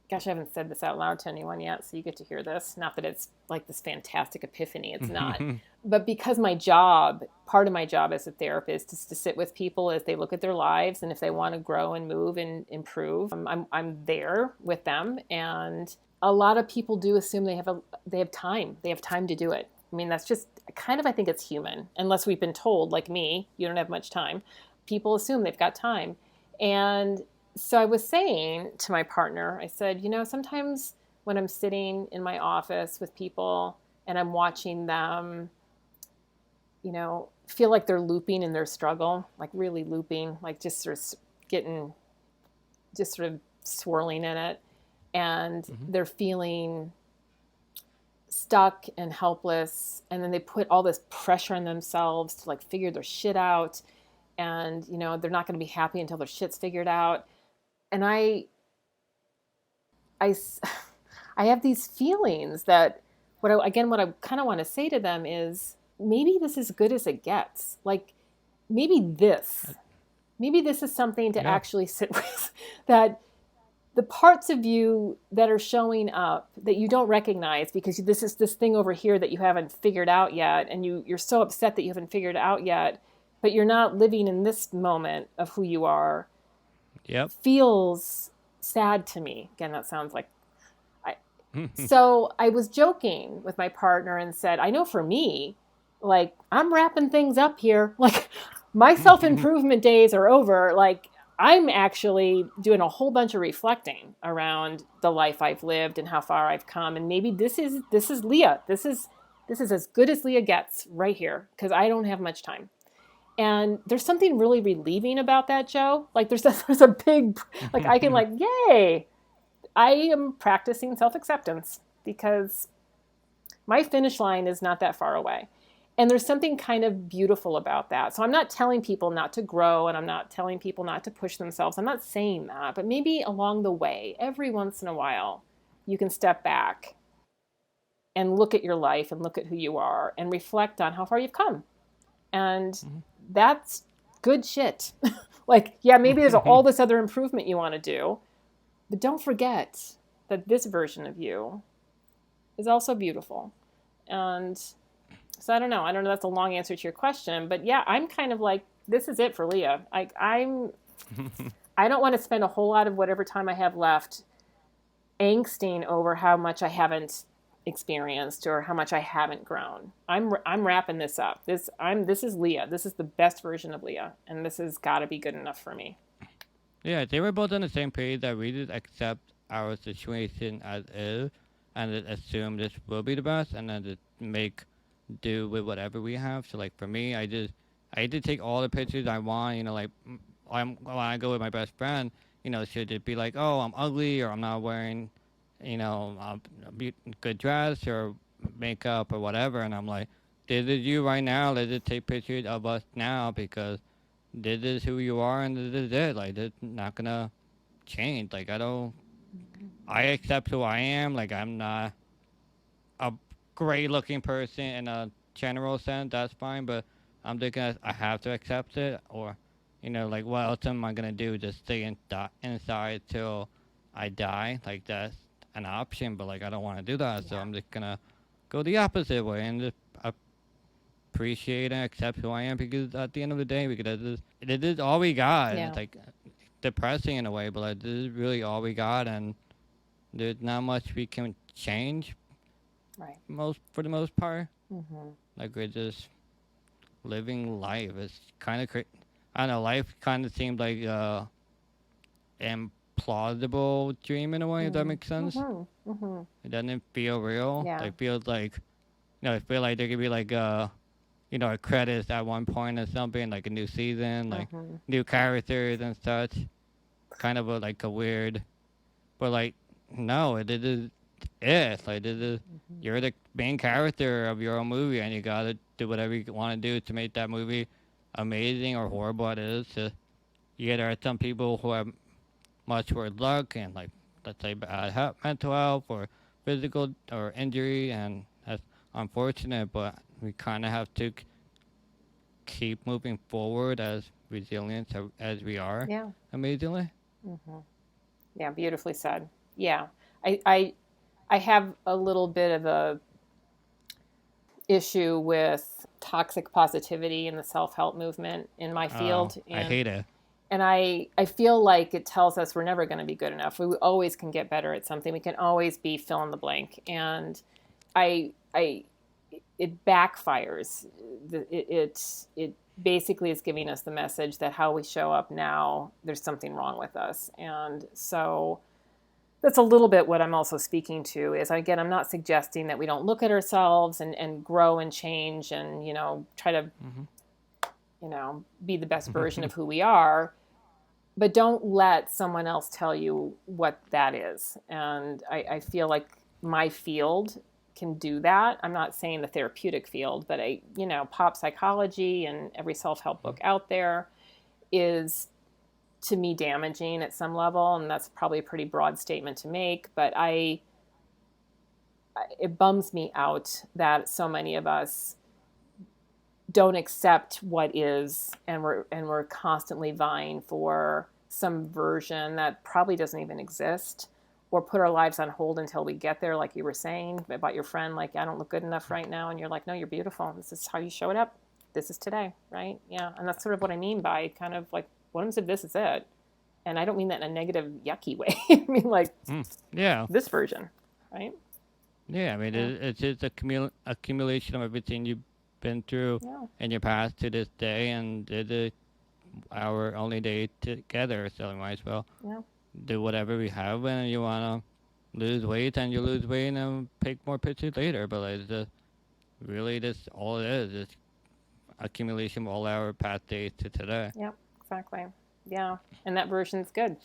gosh, I haven't said this out loud to anyone yet, so you get to hear this. Not that it's like this fantastic epiphany, it's not. But because part of my job as a therapist is to sit with people as they look at their lives, and if they want to grow and move and improve, I'm there with them. And a lot of people do assume they have time. They have time to do it. I mean, that's just kind of, I think it's human, unless we've been told, like me, you don't have much time. People assume they've got time. And so I was saying to my partner, I said, sometimes when I'm sitting in my office with people and I'm watching them, feel like they're looping in their struggle, like really looping, like just sort of swirling in it. And they're feeling stuck and helpless. And then they put all this pressure on themselves to like figure their shit out. And, they're not going to be happy until their shit's figured out. And I have these feelings that what I kind of want to say to them is maybe this is as good as it gets. Like maybe this is something to actually sit with, that the parts of you that are showing up that you don't recognize because this is this thing over here that you haven't figured out yet. And you're so upset that you haven't figured it out yet, but you're not living in this moment of who you are. Yep. Feels sad to me. Again, that sounds like so I was joking with my partner and said, I know for me, like I'm wrapping things up here. Like my self-improvement days are over. Like I'm actually doing a whole bunch of reflecting around the life I've lived and how far I've come. And maybe this is Leah. This is as good as Leah gets right here because I don't have much time. And there's something really relieving about that, Joe. Like there's a big, like I can like, yay, I am practicing self-acceptance because my finish line is not that far away. And there's something kind of beautiful about that. So I'm not telling people not to grow, and I'm not telling people not to push themselves. I'm not saying that, but maybe along the way, every once in a while, you can step back and look at your life and look at who you are and reflect on how far you've come. And that's good shit. Like, yeah, maybe there's all this other improvement you want to do, but don't forget that this version of you is also beautiful. And so I don't know. That's a long answer to your question, but yeah, I'm kind of like, this is it for Leah. I'm I don't want to spend a whole lot of whatever time I have left angsting over how much I haven't experienced or how much I haven't grown. I'm wrapping this up. This is Leah. This is the best version of Leah, and this has got to be good enough for me. Yeah, they were both on the same page that we just accept our situation as is and just assume this will be the best and then just make do with whatever we have. So like for me, I did take all the pictures I want, like when I go with my best friend, she'll just be like, oh, I'm ugly or I'm not wearing, a good dress or makeup or whatever. And I'm like, this is you right now. Let's just take pictures of us now because this is who you are and this is it. Like, it's not gonna change. Like, I accept who I am. Like, I'm not a great looking person in a general sense. That's fine, but I'm thinking I have to accept it, or, like, what else am I gonna do? Just stay inside till I die? Like, that's an option, but like, I don't want to do that. So I'm just gonna go the opposite way and just appreciate and accept who I am because at the end of the day, because it is all we got. Yeah. It's like depressing in a way, but like, this is really all we got, and there's not much we can change. Right. For the most part, Mm-hmm. like we're just living life. It's kind of I don't know. Life kind of seemed like implausible dream in a way. If that makes sense. Mm-hmm. Mm-hmm. It doesn't feel real. Yeah. It feels like I feel like there could be like a credits at one point or something, like a new season, like new characters and such. Kind of like a weird, but like no, it is it. Like this is you're the main character of your own movie, and you gotta do whatever you want to do to make that movie amazing or horrible it is. Yeah, there are some people who have much worse luck and like let's say bad mental health or physical or injury, and that's unfortunate. But we kind of have to keep moving forward as resilient as we are. Yeah. Amazingly. Mm-hmm. Yeah, beautifully said. Yeah, I have a little bit of a issue with toxic positivity in the self-help movement in my field. And I hate it. And I feel like it tells us we're never going to be good enough. We always can get better at something. We can always be fill in the blank. And it backfires. It basically is giving us the message that how we show up now, there's something wrong with us. And so that's a little bit what I'm also speaking to is, again, I'm not suggesting that we don't look at ourselves and grow and change and, try to, be the best version of who we are, but don't let someone else tell you what that is. And I feel like my field can do that. I'm not saying the therapeutic field, but pop psychology and every self-help book out there is, to me, damaging at some level, and that's probably a pretty broad statement to make, but it bums me out that so many of us don't accept what is, and we're constantly vying for some version that probably doesn't even exist, or put our lives on hold until we get there, like you were saying about your friend, like, I don't look good enough right now, and you're like, no, you're beautiful. This is how you showed up. This is today, right? Yeah, and that's sort of what I mean by kind of like, what if this is it? And I don't mean that in a negative, yucky way. I mean, like, this version, right? Yeah, I mean, it's just accumulation of everything you've been through in your past to this day, and it's our only day together, so we might as well do whatever we have. When you want to lose weight, and you lose weight and take more pictures later. But like, it's really just all it is. It's accumulation of all our past days to today. Yeah, exactly. Yeah, and that version's good.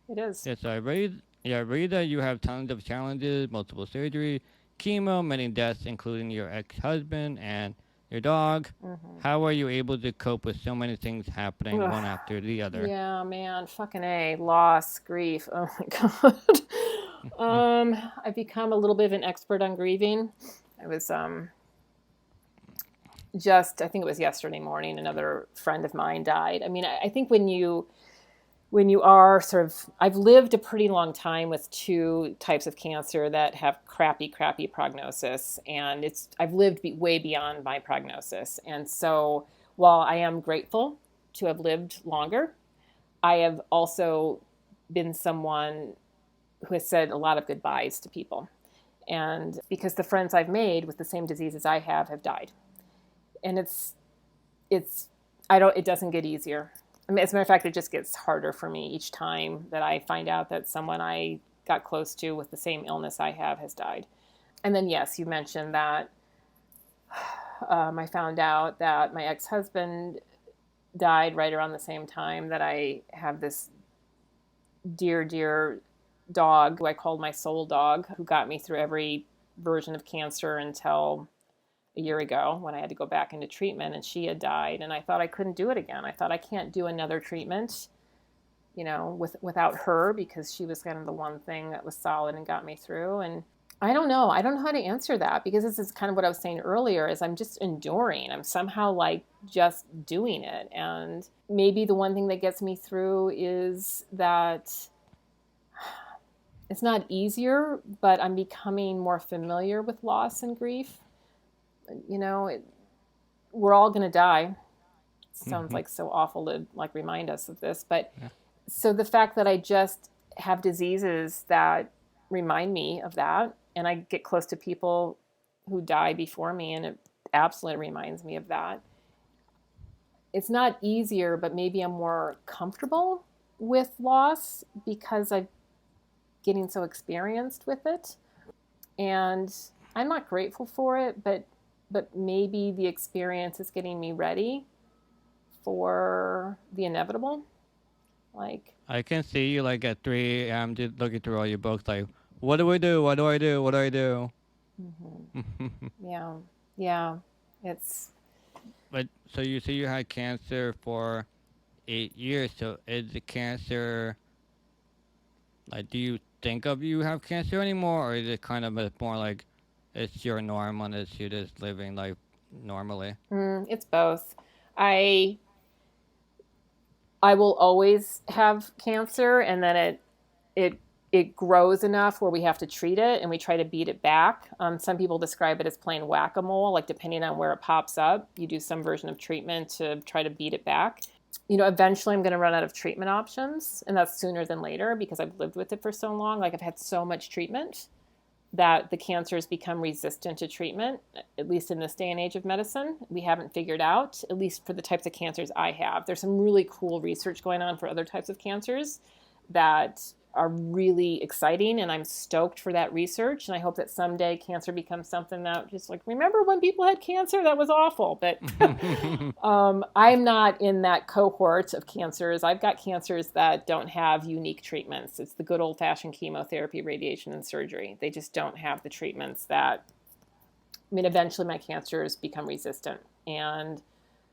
It is. Yes, I read that you have tons of challenges, multiple surgery, chemo, many deaths, including your ex-husband and your dog. How are you able to cope with so many things happening one after the other? Yeah, man, fucking A. Loss, grief. Oh my God. I've become a little bit of an expert on grieving. I was I think it was yesterday morning, another friend of mine died. I mean, I think when you are sort of, I've lived a pretty long time with two types of cancer that have crappy prognosis, and I've lived way beyond my prognosis. And so while I am grateful to have lived longer, I have also been someone who has said a lot of goodbyes to people. And because the friends I've made with the same diseases I have died. And it doesn't get easier. I mean, as a matter of fact, it just gets harder for me each time that I find out that someone I got close to with the same illness I have has died. And then, yes, you mentioned that I found out that my ex-husband died right around the same time that I have this dear, dear dog who I called my soul dog, who got me through every version of cancer until a year ago when I had to go back into treatment, and she had died. And I thought I couldn't do it again. I thought I can't do another treatment, without her, because she was kind of the one thing that was solid and got me through. And I don't know how to answer that, because this is kind of what I was saying earlier, is I'm just enduring. I'm somehow like just doing it. And maybe the one thing that gets me through is that it's not easier, but I'm becoming more familiar with loss and grief. We're all going to die. It sounds like so awful to like remind us of this, but so the fact that I just have diseases that remind me of that, and I get close to people who die before me, and it absolutely reminds me of that. It's not easier, but maybe I'm more comfortable with loss because I'm getting so experienced with it. And I'm not grateful for it, but maybe the experience is getting me ready for the inevitable. Like, I can see you like at 3 a.m. just looking through all your books, like, what do I do? What do I do? What do I do? Yeah. It's. But so you say you had cancer for 8 years. So is the cancer, like, do you think of you have cancer anymore, or is it kind of more like it's your norm and it's you just living life normally? It's both. I will always have cancer, and then it grows enough where we have to treat it, and we try to beat it back. Some people describe it as playing whack-a-mole, like depending on where it pops up, you do some version of treatment to try to beat it back. Eventually I'm going to run out of treatment options, and that's sooner than later because I've lived with it for so long. Like, I've had so much treatment that the cancer has become resistant to treatment, at least in this day and age of medicine. We haven't figured out, at least for the types of cancers I have. There's some really cool research going on for other types of cancers that are really exciting, and I'm stoked for that research. And I hope that someday cancer becomes something that just like, remember when people had cancer? That was awful. But I'm not in that cohort of cancers. I've got cancers that don't have unique treatments. It's the good old-fashioned chemotherapy, radiation, and surgery. They just don't have the treatments that, eventually my cancers become resistant. And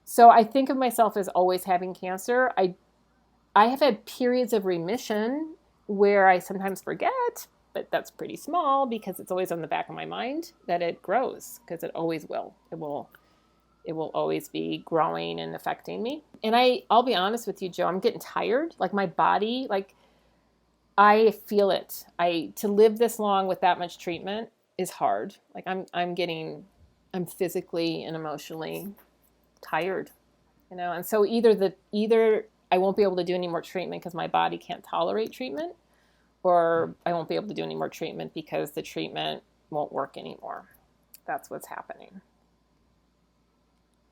so I think of myself as always having cancer. I have had periods of remission where I sometimes forget, but that's pretty small because it's always on the back of my mind that it grows, because it always will. It will always be growing and affecting me. And I'll be honest with you, Joe, I'm getting tired. Like, my body, like, I feel it. To live this long with that much treatment is hard. Like, I'm physically and emotionally tired, and so either I won't be able to do any more treatment because my body can't tolerate treatment, or I won't be able to do any more treatment because the treatment won't work anymore. That's what's happening.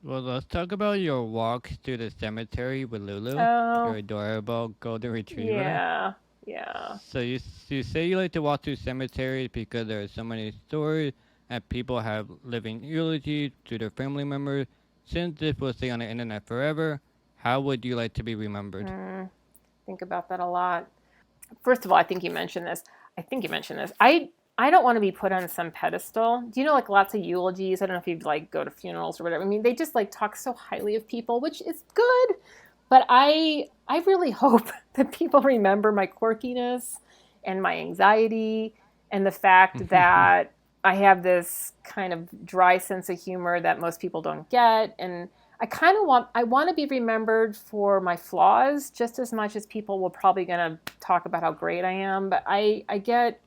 Well, let's talk about your walk to the cemetery with Lulu, your adorable golden retriever. Yeah. So you say you like to walk to cemeteries because there are so many stories and people have living eulogy to their family members. Since this will stay on the internet forever, how would you like to be remembered? Think about that a lot. First of all, I think you mentioned this. I don't want to be put on some pedestal. Do you know, like, lots of eulogies? I don't know if you like go to funerals or whatever. They just like talk so highly of people, which is good. But I really hope that people remember my quirkiness and my anxiety and the fact that I have this kind of dry sense of humor that most people don't get. And I want to be remembered for my flaws just as much as people will probably going to talk about how great I am. But I get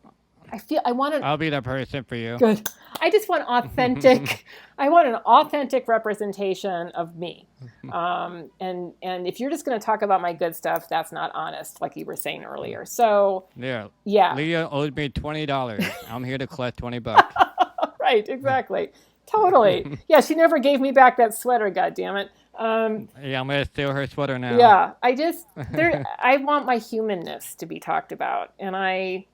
I want an I'll be that person for you. good. I just want authentic. I want an authentic representation of me. And if you're just going to talk about my good stuff, that's not honest, like you were saying earlier. So Yeah. yeah, Leah owed me $20. I'm here to collect $20. right, exactly, totally. Yeah, she never gave me back that sweater. God damn it. Yeah, I'm gonna steal her sweater now. Yeah, I want my humanness to be talked about, and I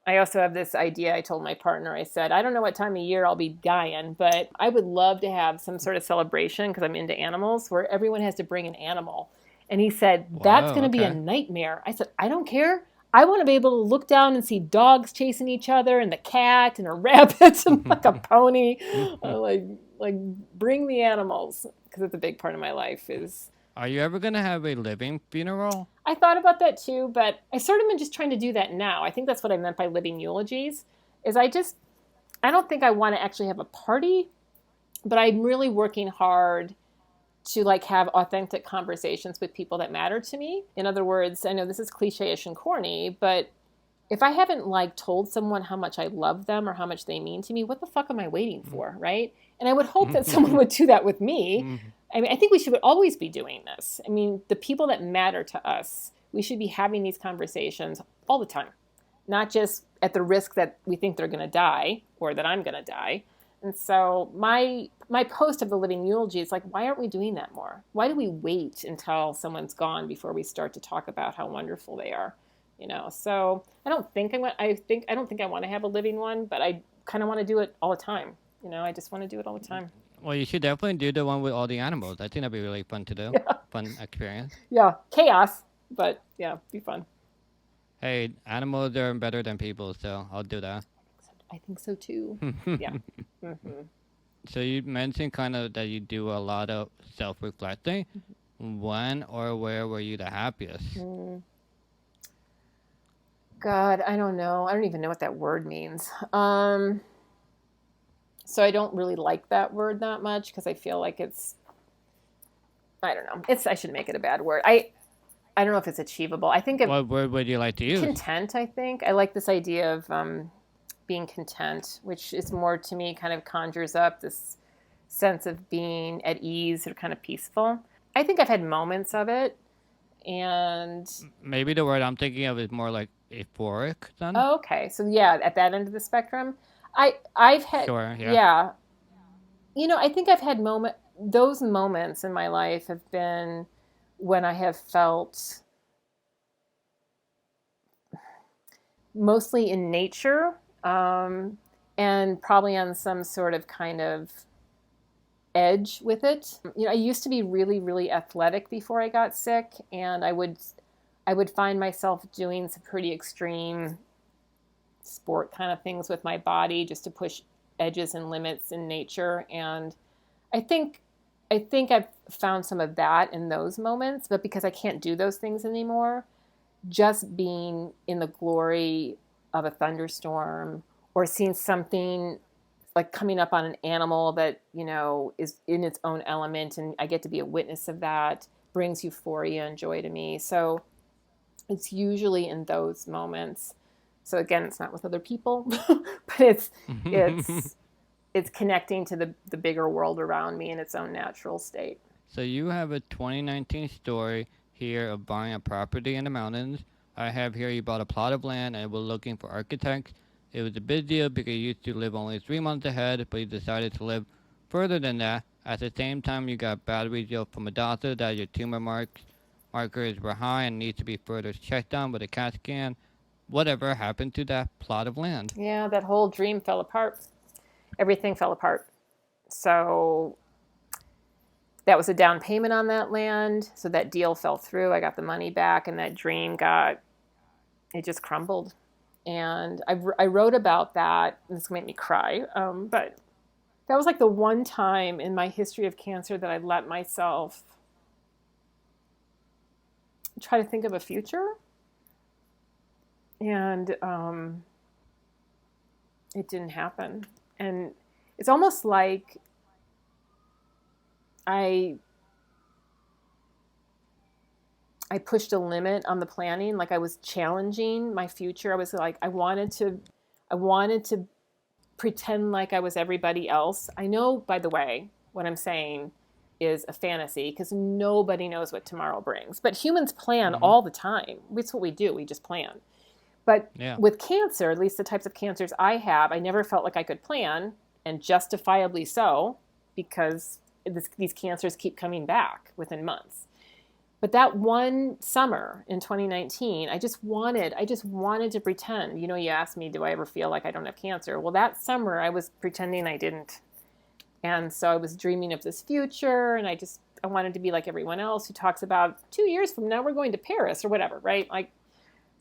also have this idea. I told my partner, I said, I don't know what time of year I'll be dying, but I would love to have some sort of celebration because I'm into animals where everyone has to bring an animal. And he said, that's Whoa, going to be a okay. nightmare. I said, I don't care. I want to be able to look down and see dogs chasing each other and the cat and a rabbit and like a pony. Like bring the animals because it's a big part of my life is Are you ever gonna have a living funeral? I thought about that too, but I sort of been just trying to do that now. I think that's what I meant by living eulogies. Is I don't think I want to actually have a party, but I'm really working hard to like have authentic conversations with people that matter to me. In other words, I know this is cliche-ish and corny, but if I haven't like told someone how much I love them or how much they mean to me, what the fuck am I waiting for, right? And I would hope that someone would do that with me. I mean, I think we should always be doing this. I mean, the people that matter to us, we should be having these conversations all the time, not just at the risk that we think they're going to die or that I'm going to die. And so my post of the living eulogy is like, why aren't we doing that more? Why do we wait until someone's gone before we start to talk about how wonderful they are? You know, so I don't think I want to have a living one, but I kind of want to do it all the time. You know, I just want to do it all the time. Well, you should definitely do the one with all the animals. I think that'd be really fun to do. Yeah. Fun experience. Yeah, chaos, but yeah, be fun. Hey, animals are better than people, so I'll do that. I think so too. Yeah. Mm-hmm. So you mentioned kind of that you do a lot of self-reflecting. When or where were you the happiest? God, I don't know. I don't even know what that word means. So I don't really like that word that much because I feel like I don't know. I shouldn't make it a bad word. I don't know if it's achievable. I think What word would you like to use? content, I think. I like this idea of being content, which is more to me kind of conjures up this sense of being at ease or kind of peaceful. I think I've had moments of it. And Maybe the word I'm thinking of is more like euphoric then? oh, okay. So yeah, at that end of the spectrum, I've had Sure, yeah. yeah. You know, I think I've had those moments in my life have been when I have felt mostly in nature, and probably on some sort of kind of edge with it. You know, I used to be really, really athletic before I got sick, and I would find myself doing some pretty extreme sport kind of things with my body just to push edges and limits in nature. And I think I've found some of that in those moments, but because I can't do those things anymore, just being in the glory of a thunderstorm or seeing something like coming up on an animal that, you know, is in its own element and I get to be a witness of that brings euphoria and joy to me. So it's usually in those moments. So again, it's not with other people, but it's connecting to the bigger world around me in its own natural state. So you have a 2019 story here of buying a property in the mountains. I have here you bought a plot of land and were looking for architects. It was a big deal because you used to live only 3 months ahead, but you decided to live further than that. At the same time, you got bad results from a doctor that your tumor markers were high and need to be further checked on with a CAT scan. Whatever happened to that plot of land? Yeah, that whole dream fell apart. Everything fell apart. So that was a down payment on that land. So that deal fell through. I got the money back, and that dream it just crumbled. And I wrote about that. This is going to make me cry. But that was like the one time in my history of cancer that I let myself try to think of a future. And it didn't happen. And it's almost like I pushed a limit on the planning. Like I was challenging my future. I was like, I wanted to I wanted to pretend like I was everybody else. I know, by the way, what I'm saying is a fantasy because nobody knows what tomorrow brings. But humans plan all the time. That's what we do. We just plan. But with cancer, at least the types of cancers I have, I never felt like I could plan, and justifiably so, because these cancers keep coming back within months. But that one summer in 2019, I just wanted to pretend. You asked me, do I ever feel like I don't have cancer? Well, that summer I was pretending I didn't. And so I was dreaming of this future, and I wanted to be like everyone else who talks about 2 years from now we're going to Paris or whatever, right? Like,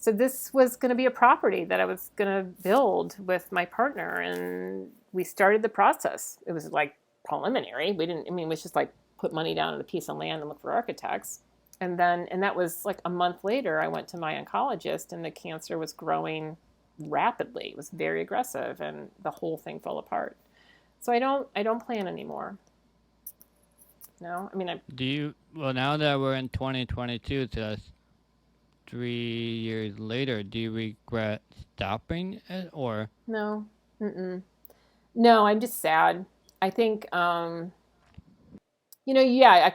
so this was going to be a property that I was going to build with my partner, and we started the process. It was like preliminary. It was just like put money down on a piece of land and look for architects. And that was like a month later, I went to my oncologist, and the cancer was growing rapidly. It was very aggressive, and the whole thing fell apart. So I don't plan anymore. No, well, now that we're in 2022, so that's 3 years later, do you regret stopping it, or? No. No, I'm just sad. I think, I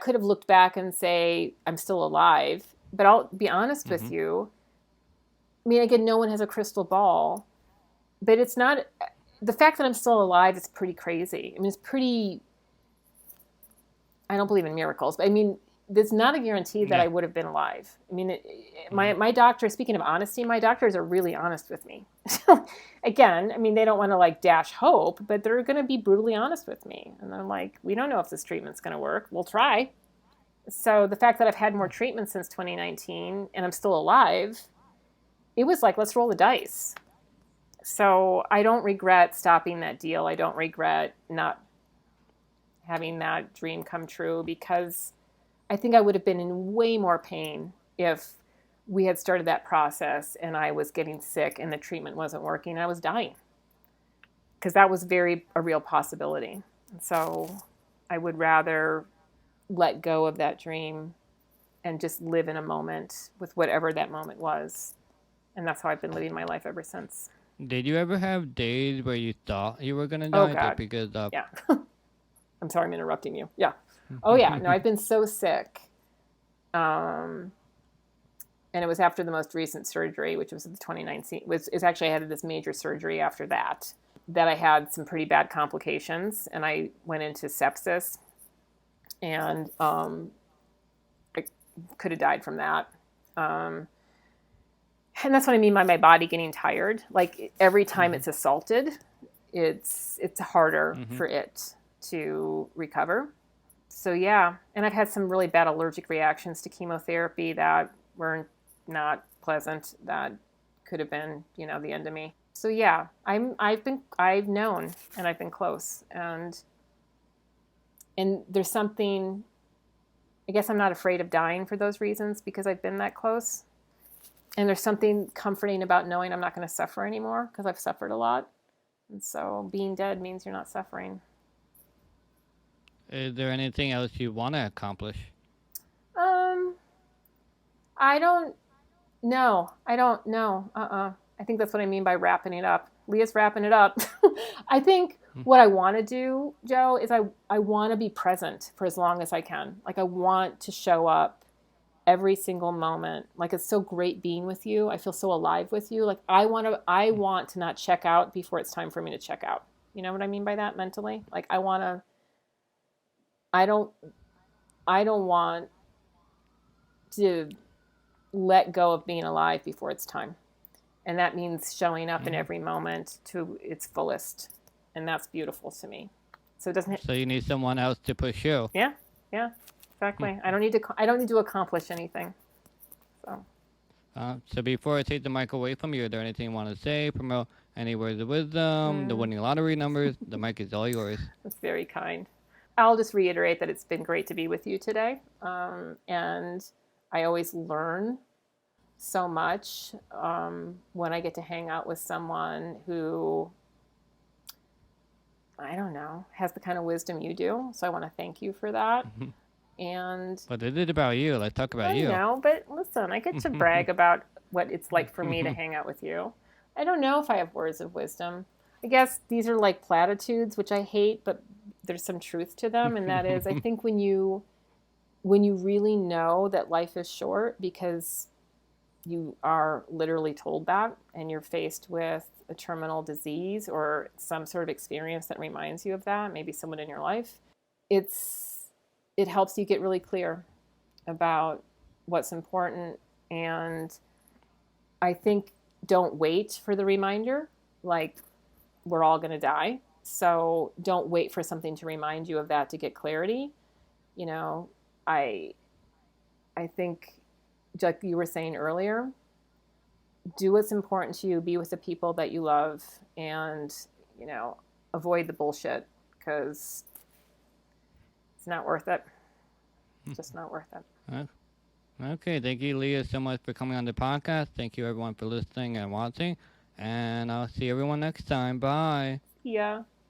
could have looked back and say I'm still alive, but I'll be honest with you. Again, no one has a crystal ball, but it's not, the fact that I'm still alive is pretty crazy. It's pretty, I don't believe in miracles, but there's not a guarantee that I would have been alive. My doctor, speaking of honesty, my doctors are really honest with me. Again, they don't want to like dash hope, but they're going to be brutally honest with me. And they're like, we don't know if this treatment's going to work. We'll try. So the fact that I've had more treatment since 2019 and I'm still alive, it was like, let's roll the dice. So I don't regret stopping that deal. I don't regret not having that dream come true, because I think I would have been in way more pain if we had started that process and I was getting sick and the treatment wasn't working and I was dying, because that was a real possibility. And so I would rather let go of that dream and just live in a moment with whatever that moment was. And that's how I've been living my life ever since. Did you ever have days where you thought you were going to die? Oh, God. Because of... Yeah. I'm sorry, I'm interrupting you. Yeah. Oh, yeah. No, I've been so sick. And it was after the most recent surgery, which was the 2019. It's actually, I had this major surgery after that I had some pretty bad complications, and I went into sepsis, and I could have died from that. And that's what I mean by my body getting tired. Like every time it's assaulted, it's harder for it to recover. So yeah, and I've had some really bad allergic reactions to chemotherapy that were not pleasant. That could have been, the end of me. So yeah, I've known, and I've been close, and there's something. I guess I'm not afraid of dying for those reasons, because I've been that close. And there's something comforting about knowing I'm not going to suffer anymore, because I've suffered a lot. And so being dead means you're not suffering. Is there anything else you want to accomplish? I don't know. I think that's what I mean by wrapping it up. Leah's wrapping it up. I think what I want to do, Joe, is I want to be present for as long as I can. Like, I want to show up every single moment. Like, it's so great being with you. I feel so alive with you. Like, I want to not check out before it's time for me to check out. You know what I mean by that mentally? Like, I don't want to let go of being alive before it's time. And that means showing up in every moment to its fullest. And that's beautiful to me. So it doesn't. So you need someone else to push you. Yeah, exactly. I don't need to accomplish anything. So before I take the mic away from you, is there anything you want to say? Promote any words of wisdom, the winning lottery numbers? The mic is all yours. That's very kind. I'll just reiterate that it's been great to be with you today. And I always learn so much when I get to hang out with someone who, I don't know, has the kind of wisdom you do. So I want to thank you for that. But it is about you. Let's talk about you. I know, but listen, I get to brag about what it's like for me to hang out with you. I don't know if I have words of wisdom. I guess these are like platitudes, which I hate, but there's some truth to them, and that is, I think when you really know that life is short because you are literally told that, and you're faced with a terminal disease or some sort of experience that reminds you of that, maybe someone in your life, it helps you get really clear about what's important. And I think don't wait for the reminder. Like, we're all going to die. So don't wait for something to remind you of that to get clarity. You know, I I think, like you were saying earlier, do what's important to you, be with the people that you love, and, you know, avoid the bullshit because it's not worth it. It's just not worth it. Okay, thank you, Leah, so much for coming on the podcast. Thank you, everyone, for listening and watching. And I'll see everyone next time. Bye. Yeah.